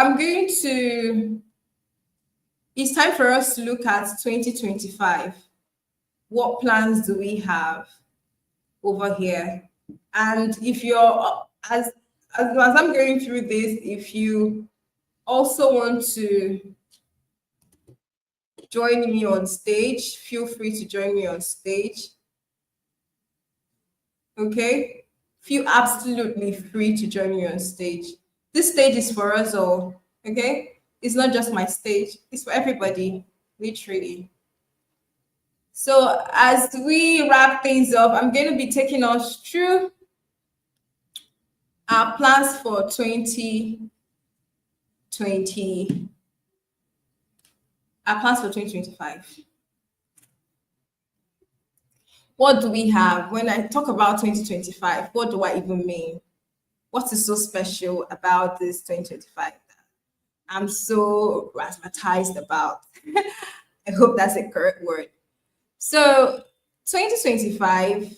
Speaker 1: it's time for us to look at 2025. What plans do we have over here? And if you're, as I'm going through this, if you also want to join me on stage, feel free to join me on stage. Okay? Feel absolutely free to join me on stage. This stage is for us all, okay? It's not just my stage, it's for everybody, literally. So as we wrap things up, I'm going to be taking us through our plans for 2025. What do we have? When I talk about 2025, what do I even mean? What is so special about this 2025 that I'm so razzmatazed about? I hope that's a correct word. So 2025,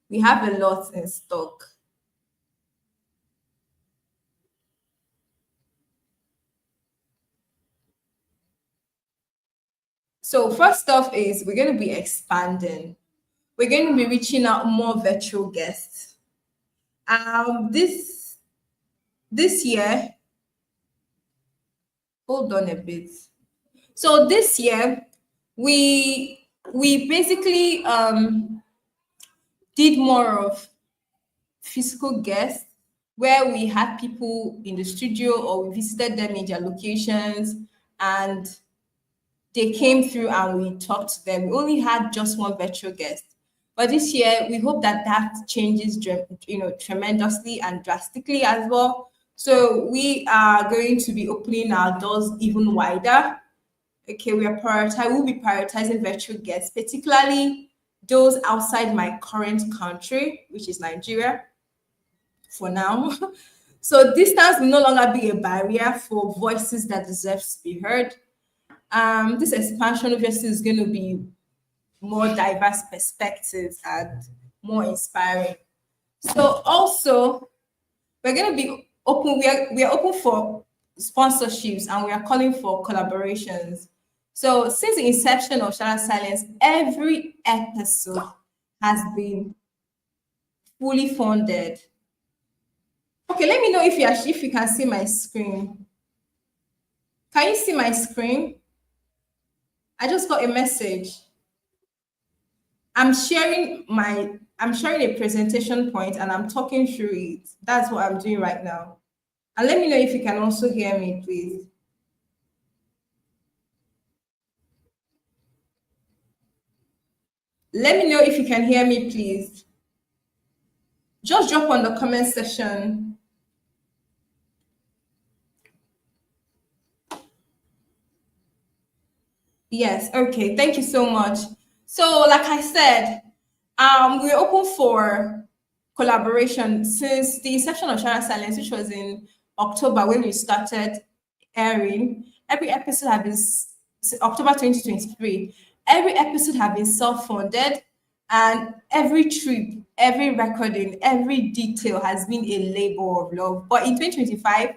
Speaker 1: we have a lot in stock. So first off is we're going to be expanding. We're going to be reaching out more virtual guests. This year, hold on a bit. So this year, we basically did more of physical guests where we had people in the studio or we visited them in their locations and they came through and we talked to them. We only had just one virtual guest. But this year, we hope that changes, tremendously and drastically as well. So we are going to be opening our doors even wider. Okay, we'll be prioritizing virtual guests, particularly those outside my current country, which is Nigeria, for now. So distance will no longer be a barrier for voices that deserve to be heard. This expansion obviously is going to be more diverse perspectives and more inspiring. So also, we're going to be open. We are open for sponsorships and we are calling for collaborations. So since the inception of Shala Silence, every episode has been fully funded. Okay, let me know if you can see my screen. Can you see my screen? I just got a message. I'm sharing a presentation point and I'm talking through it. That's what I'm doing right now. And let me know if you can also hear me, please. Let me know if you can hear me, please. Just drop on the comment section. Yes, okay, thank you so much. So like I said, we're open for collaboration since the inception of Shala Silence, which was in October when we started airing. Every episode has been October 2023. Every episode has been self-funded, and every trip, every recording, every detail has been a labor of love. But in 2025,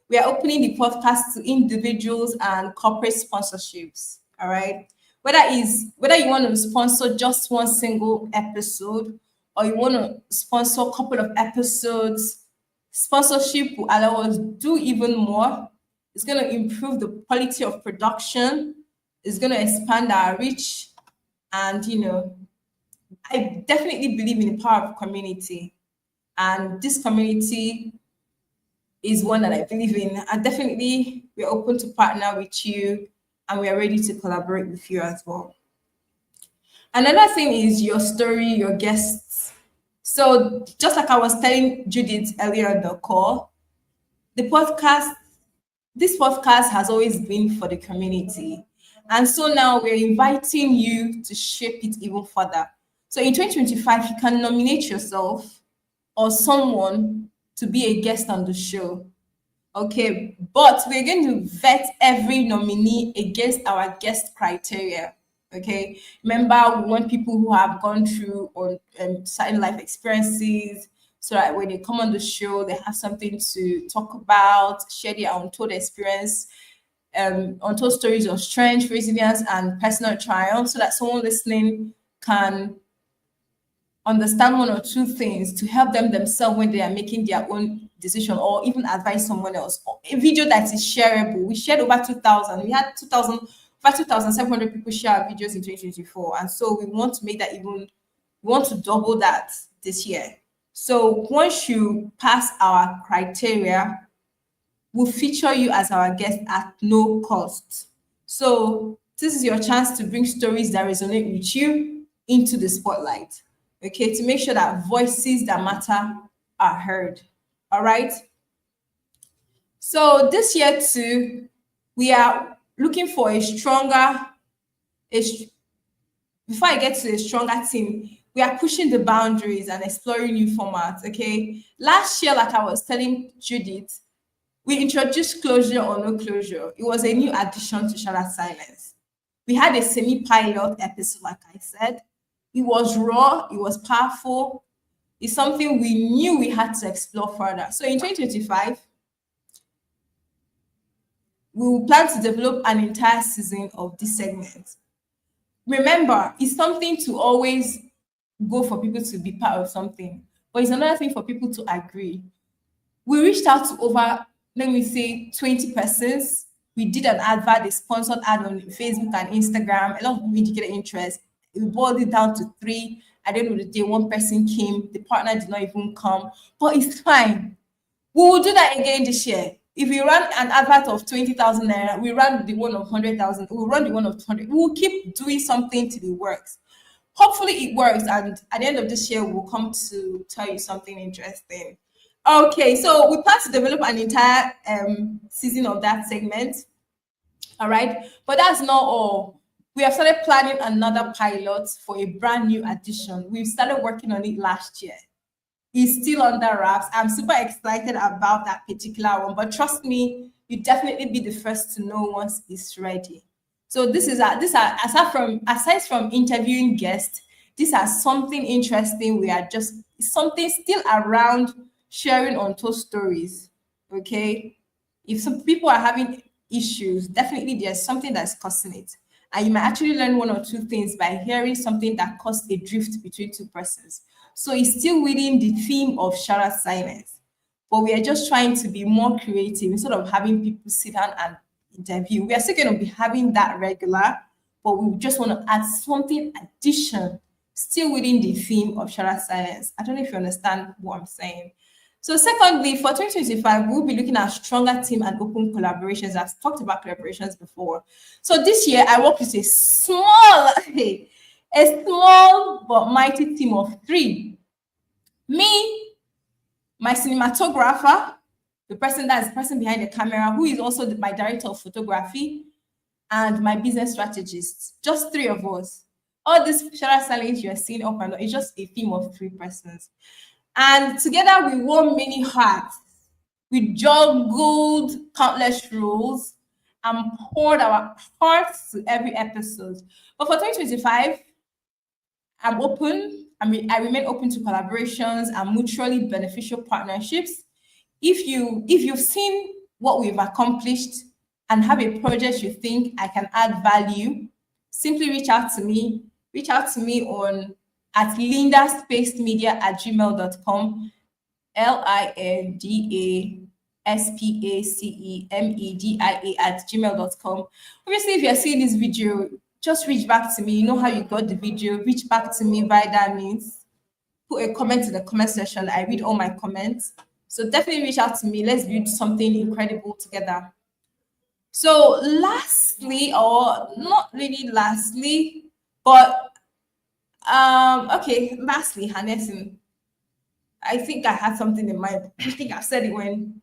Speaker 1: we are opening the podcast to individuals and corporate sponsorships. All right. Whether you want to sponsor just one single episode or you want to sponsor a couple of episodes, sponsorship will allow us to do even more. It's going to improve the quality of production It's going to expand our reach. And, I definitely believe in the power of community. And this community is one that I believe in. And definitely, we're open to partner with you, and we are ready to collaborate with you as well. Another thing is your story, your guests. So just like I was telling Judith earlier on the call, this podcast has always been for the community. And so now we're inviting you to shape it even further. So in 2025, you can nominate yourself or someone to be a guest on the show. Okay, but we're going to vet every nominee against our guest criteria. Okay, remember, we want people who have gone through on certain life experiences, so that when they come on the show, they have something to talk about, share their untold experience, untold stories of strength, resilience, and personal triumph, so that someone listening can understand one or two things to help them themselves when they are making their own decision, or even advise someone else. A video that is shareable. We shared over 2,000. We had 2,700 people share our videos in 2024. And so we want to make that we want to double that this year. So once you pass our criteria, we'll feature you as our guest at no cost. So this is your chance to bring stories that resonate with you into the spotlight. Okay, to make sure that voices that matter are heard. All right. So this year too, we are looking for before I get to a stronger team, we are pushing the boundaries and exploring new formats. Okay. Last year, like I was telling Judith, we introduced Closure or No Closure. It was a new addition to Shattered Silence. We had a semi-pilot episode, like I said. It was raw, it was powerful. It's something we knew we had to explore further. So in 2025, we will plan to develop an entire season of this segment. Remember, it's something to always go for people to be part of something, but it's another thing for people to agree. We reached out to over, let me say, 20 persons. We did an advert, a sponsored ad on Facebook and Instagram. A lot of people indicated interest. We boiled it down to 3. At the end of the day, one person came. The partner did not even come, but it's fine. We will do that again this year. If we run an advert of 20,000 naira, we run the one of 100,000. We'll run the one of 200. We will keep doing something till it works. Hopefully it works, and at the end of this year, we'll come to tell you something interesting. Okay, so we plan to develop an entire season of that segment. All right, but that's not all. We have started planning another pilot for a brand new edition. We started working on it last year. It's still under wraps. I'm super excited about that particular one, but trust me, you definitely be the first to know once it's ready. So aside from interviewing guests, these are something interesting. Something still around sharing untold stories. Okay, if some people are having issues, definitely there's something that's causing it. And you might actually learn one or two things by hearing something that caused a drift between two persons. So it's still within the theme of Shattered Silence, but we are just trying to be more creative instead of having people sit down and interview. We are still going to be having that regular, but we just want to add something additional, still within the theme of Shattered Silence. I don't know if you understand what I'm saying. So secondly, for 2025, we'll be looking at stronger team and open collaborations. I've talked about collaborations before. So this year, I worked with a small but mighty team of 3. Me, my cinematographer, the person behind the camera, who is also my director of photography, and my business strategist. Just 3 of us. All this Shattered Silence you're seeing up and down is just a team of 3 persons. And together we wore many hats. We juggled countless roles and poured our hearts to every episode. But for 2025, I'm open. I remain open to collaborations and mutually beneficial partnerships. If you've seen what we've accomplished and have a project you think I can add value, simply reach out to me. Reach out to me on at lindaspacedmedia@gmail.com, spacemedia@gmail.com. Obviously, if you're seeing this video, just reach back to me. You know how you got the video. Reach back to me via that means. Put a comment in the comment section. I read all my comments. So definitely reach out to me. Let's build something incredible together. So lastly, or not really lastly, but okay, lastly, Hannison. I think I had something in mind. I think I said it when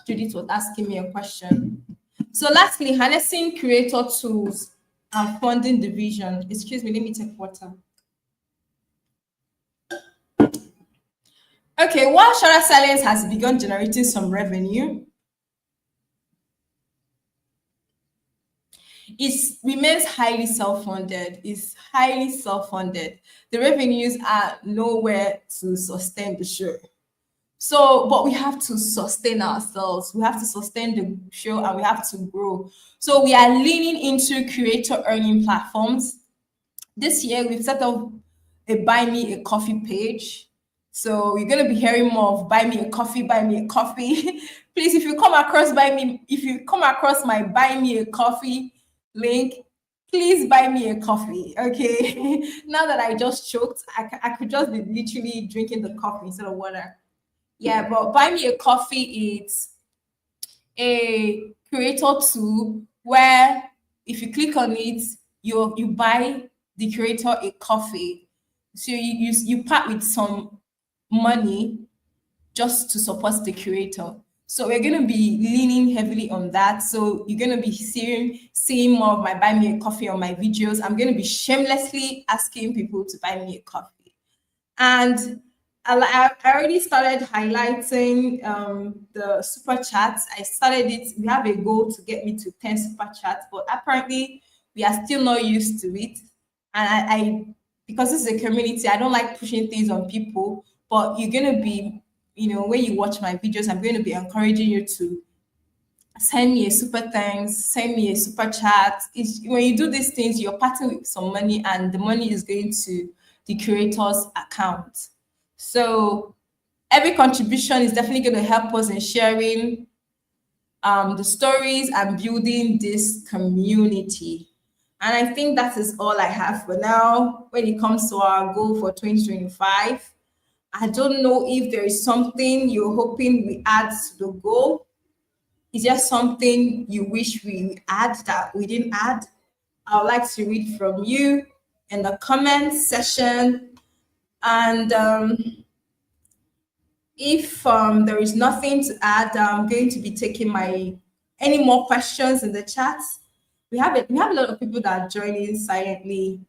Speaker 1: Judith was asking me a question. So lastly, harnessing creator tools and funding division. Excuse me, let me take water. Okay, while Shara Silence has begun generating some revenue, it remains highly self-funded. It's highly self-funded. The revenues are nowhere to sustain the show. So, but we have to sustain ourselves. We have to sustain the show and we have to grow. So we are leaning into creator earning platforms. This year, we've set up a Buy Me a Coffee page. So you're going to be hearing more of Buy Me a Coffee, Buy Me a Coffee. Please, if you come across my Buy Me a Coffee link, please buy me a coffee, okay? Now that I just choked, I could just be literally drinking the coffee instead of water. Yeah, but Buy Me a Coffee is a creator tool where if you click on it, you buy the creator a coffee. So you part with some money just to support the creator. So we're going to be leaning heavily on that. So you're going to be seeing more of my Buy Me a Coffee on my videos. I'm going to be shamelessly asking people to buy me a coffee. And I already started highlighting the super chats. I started it. We have a goal to get me to 10 super chats, but apparently we are still not used to it. And I because this is a community, I don't like pushing things on people, but you're going to be, when you watch my videos, I'm going to be encouraging you to send me a super thanks, send me a super chat. When you do these things, you're parting with some money and the money is going to the creator's account. So every contribution is definitely going to help us in sharing the stories and building this community. And I think that is all I have for now when it comes to our goal for 2025. I don't know if there is something you're hoping we add to the goal. Is there something you wish we add that we didn't add? I would like to read from you in the comments section. And if there is nothing to add, I'm going to be taking any more questions in the chat. We have a lot of people that are joining silently.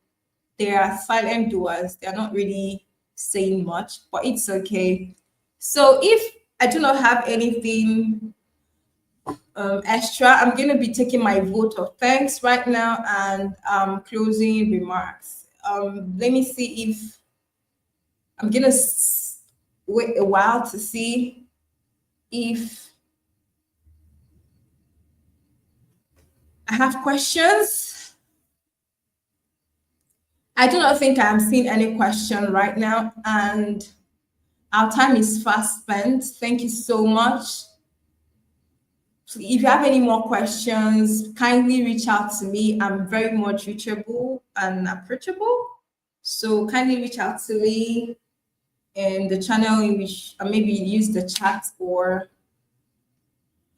Speaker 1: They are silent doers. They're not really saying much, but it's okay. So if I do not have anything extra, I'm going to be taking my vote of thanks right now and closing remarks. Let me see if I'm going to wait a while to see if I have questions. I do not think I'm seeing any question right now, and our time is fast spent. Thank you so much. If you have any more questions, kindly reach out to me. I'm very much reachable and approachable. So kindly reach out to me in the channel in which maybe use the chat or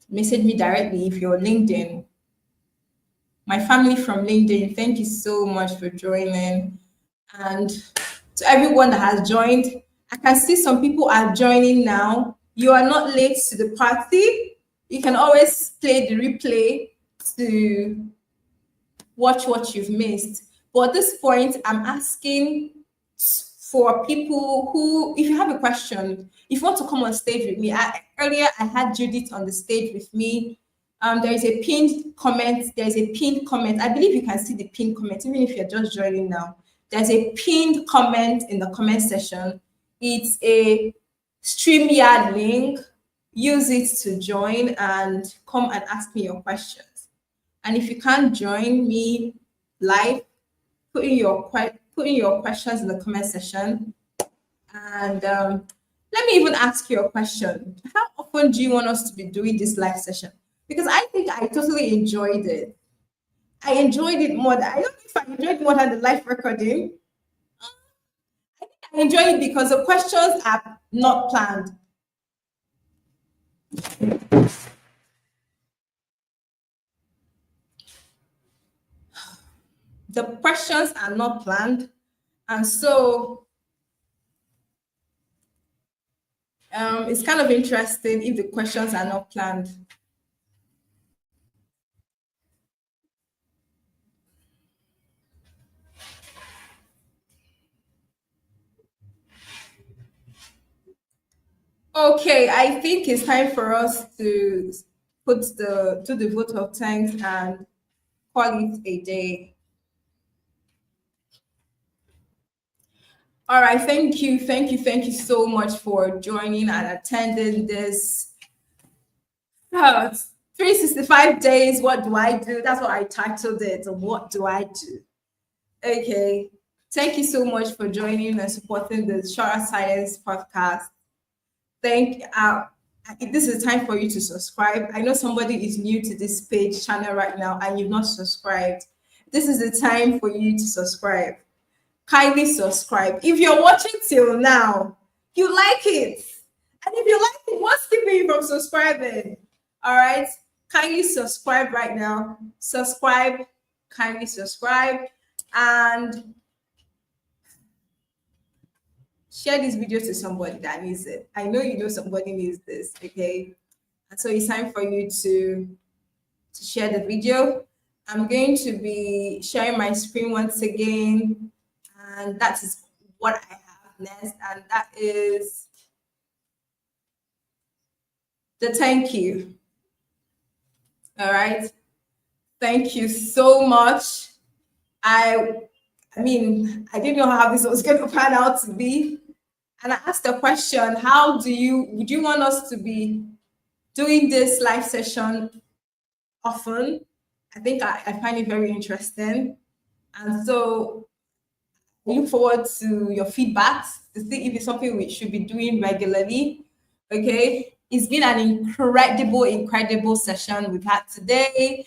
Speaker 1: message me directly if you're LinkedIn. My family from LinkedIn, thank you so much for joining. And to everyone that has joined, I can see some people are joining now. You are not late to the party. You can always play the replay to watch what you've missed. But at this point, I'm asking for people who, if you have a question, if you want to come on stage with me, earlier I had Judith on the stage with me. There is a pinned comment. There's a pinned comment. I believe you can see the pinned comment, even if you're just joining now. There's a pinned comment in the comment section. It's a StreamYard link. Use it to join and come and ask me your questions. And if you can't join me live, put in your questions in the comment section. And let me even ask you a question. How often often do you want us to be doing this live session? Because I think I totally enjoyed it. I enjoyed it more. I don't know if I enjoyed it more than the live recording. I think I enjoyed it because the questions are not planned. The questions are not planned, and so it's kind of interesting if the questions are not planned. Okay, I think it's time for us to do the vote of thanks and call it a day. All right, thank you so much for joining and attending this 365 days. What do I do? That's what I titled it. What do I do? Okay, thank you so much for joining and supporting the Shora Science podcast. This is time for you to subscribe. I know somebody is new to this page channel right now and you've not subscribed. This is the time for you to subscribe. Kindly subscribe. If you're watching till now, you like it. And if you like it, what's keeping you from subscribing? All right, kindly subscribe right now. Subscribe, kindly subscribe, and share this video to somebody that needs it. I know you know somebody needs this, okay? And so it's time for you to share the video. I'm going to be sharing my screen once again, and that is what I have next, and that is the thank you. All right, thank you so much. I mean, I didn't know how this was going to pan out to be. And I asked the question, would you want us to be doing this live session often? I think I find it very interesting. And so we look forward to your feedbacks to see if it's something we should be doing regularly. Okay. It's been an incredible session we've had today.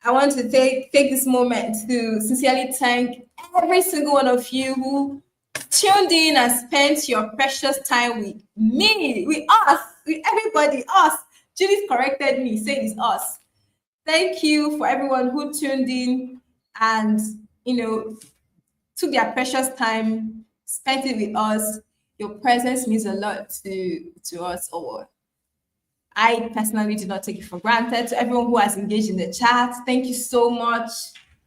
Speaker 1: I want to take this moment to sincerely thank every single one of you who tuned in and spent your precious time with me, with us, with everybody, us. Judith corrected me, saying it's us. Thank you for everyone who tuned in and, took their precious time, spent it with us. Your presence means a lot to us all. I personally do not take it for granted. To everyone who has engaged in the chat, thank you so much.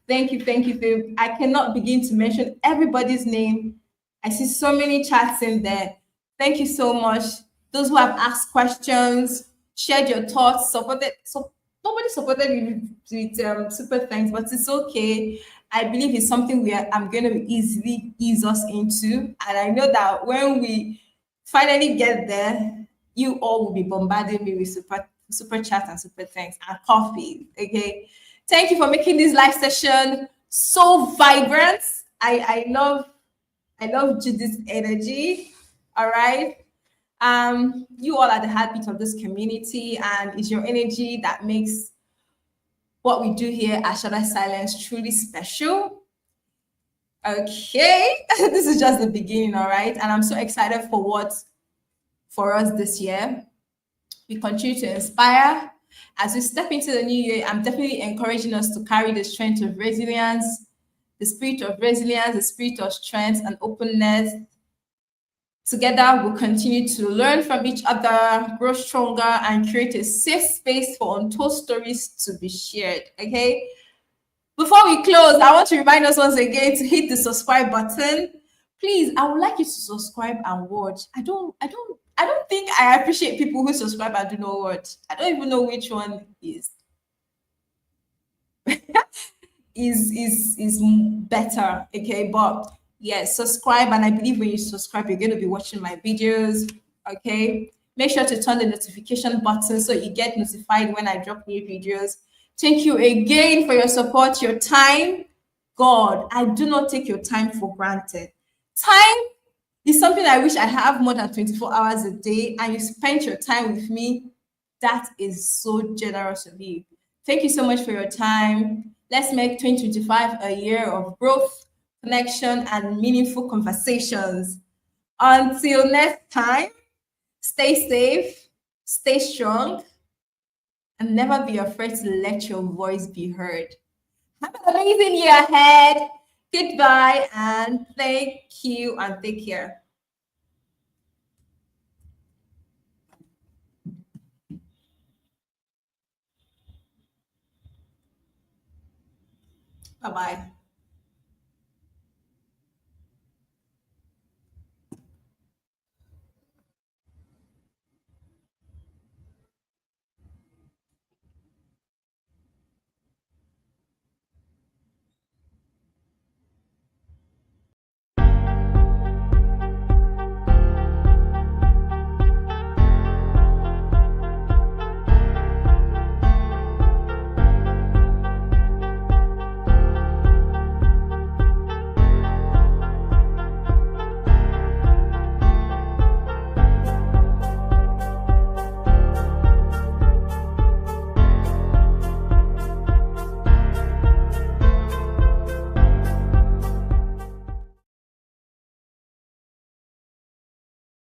Speaker 1: Thank you. I cannot begin to mention everybody's name. I see so many chats in there. Thank you so much. Those who have asked questions, shared your thoughts, nobody supported me with super thanks, but it's okay. I believe it's something I'm going to easily ease us into. And I know that when we finally get there, you all will be bombarding me with super chat and super thanks and coffee. Okay. Thank you for making this live session so vibrant. I love Judith's energy. All right. You all are the heartbeat of this community, and it's your energy that makes what we do here at Shora Silence truly special. Okay, this is just the beginning, all right? And I'm so excited for us this year. We continue to inspire. As we step into the new year, I'm definitely encouraging us to carry the strength of resilience, the spirit of strength and openness. Together, we'll continue to learn from each other, grow stronger, and create a safe space for untold stories to be shared, okay? Before we close, I want to remind us once again to hit the subscribe button. Please, I would like you to subscribe and watch. I don't think I appreciate people who subscribe and do not watch. I don't even know which one is better, okay? But yes, subscribe, and I believe when you subscribe, you're going to be watching my videos, okay? Make sure to turn the notification button so you get notified when I drop new videos. Thank you again for your support, your time. God, I do not take your time for granted. Time It's something I wish I have more than 24 hours a day, and you spent your time with me. That is so generous of you. Thank you so much for your time. Let's make 2025 a year of growth, connection, and meaningful conversations. Until next time, stay safe, stay strong, and never be afraid to let your voice be heard. Have an amazing year ahead. Goodbye, and thank you, and take care. Bye-bye.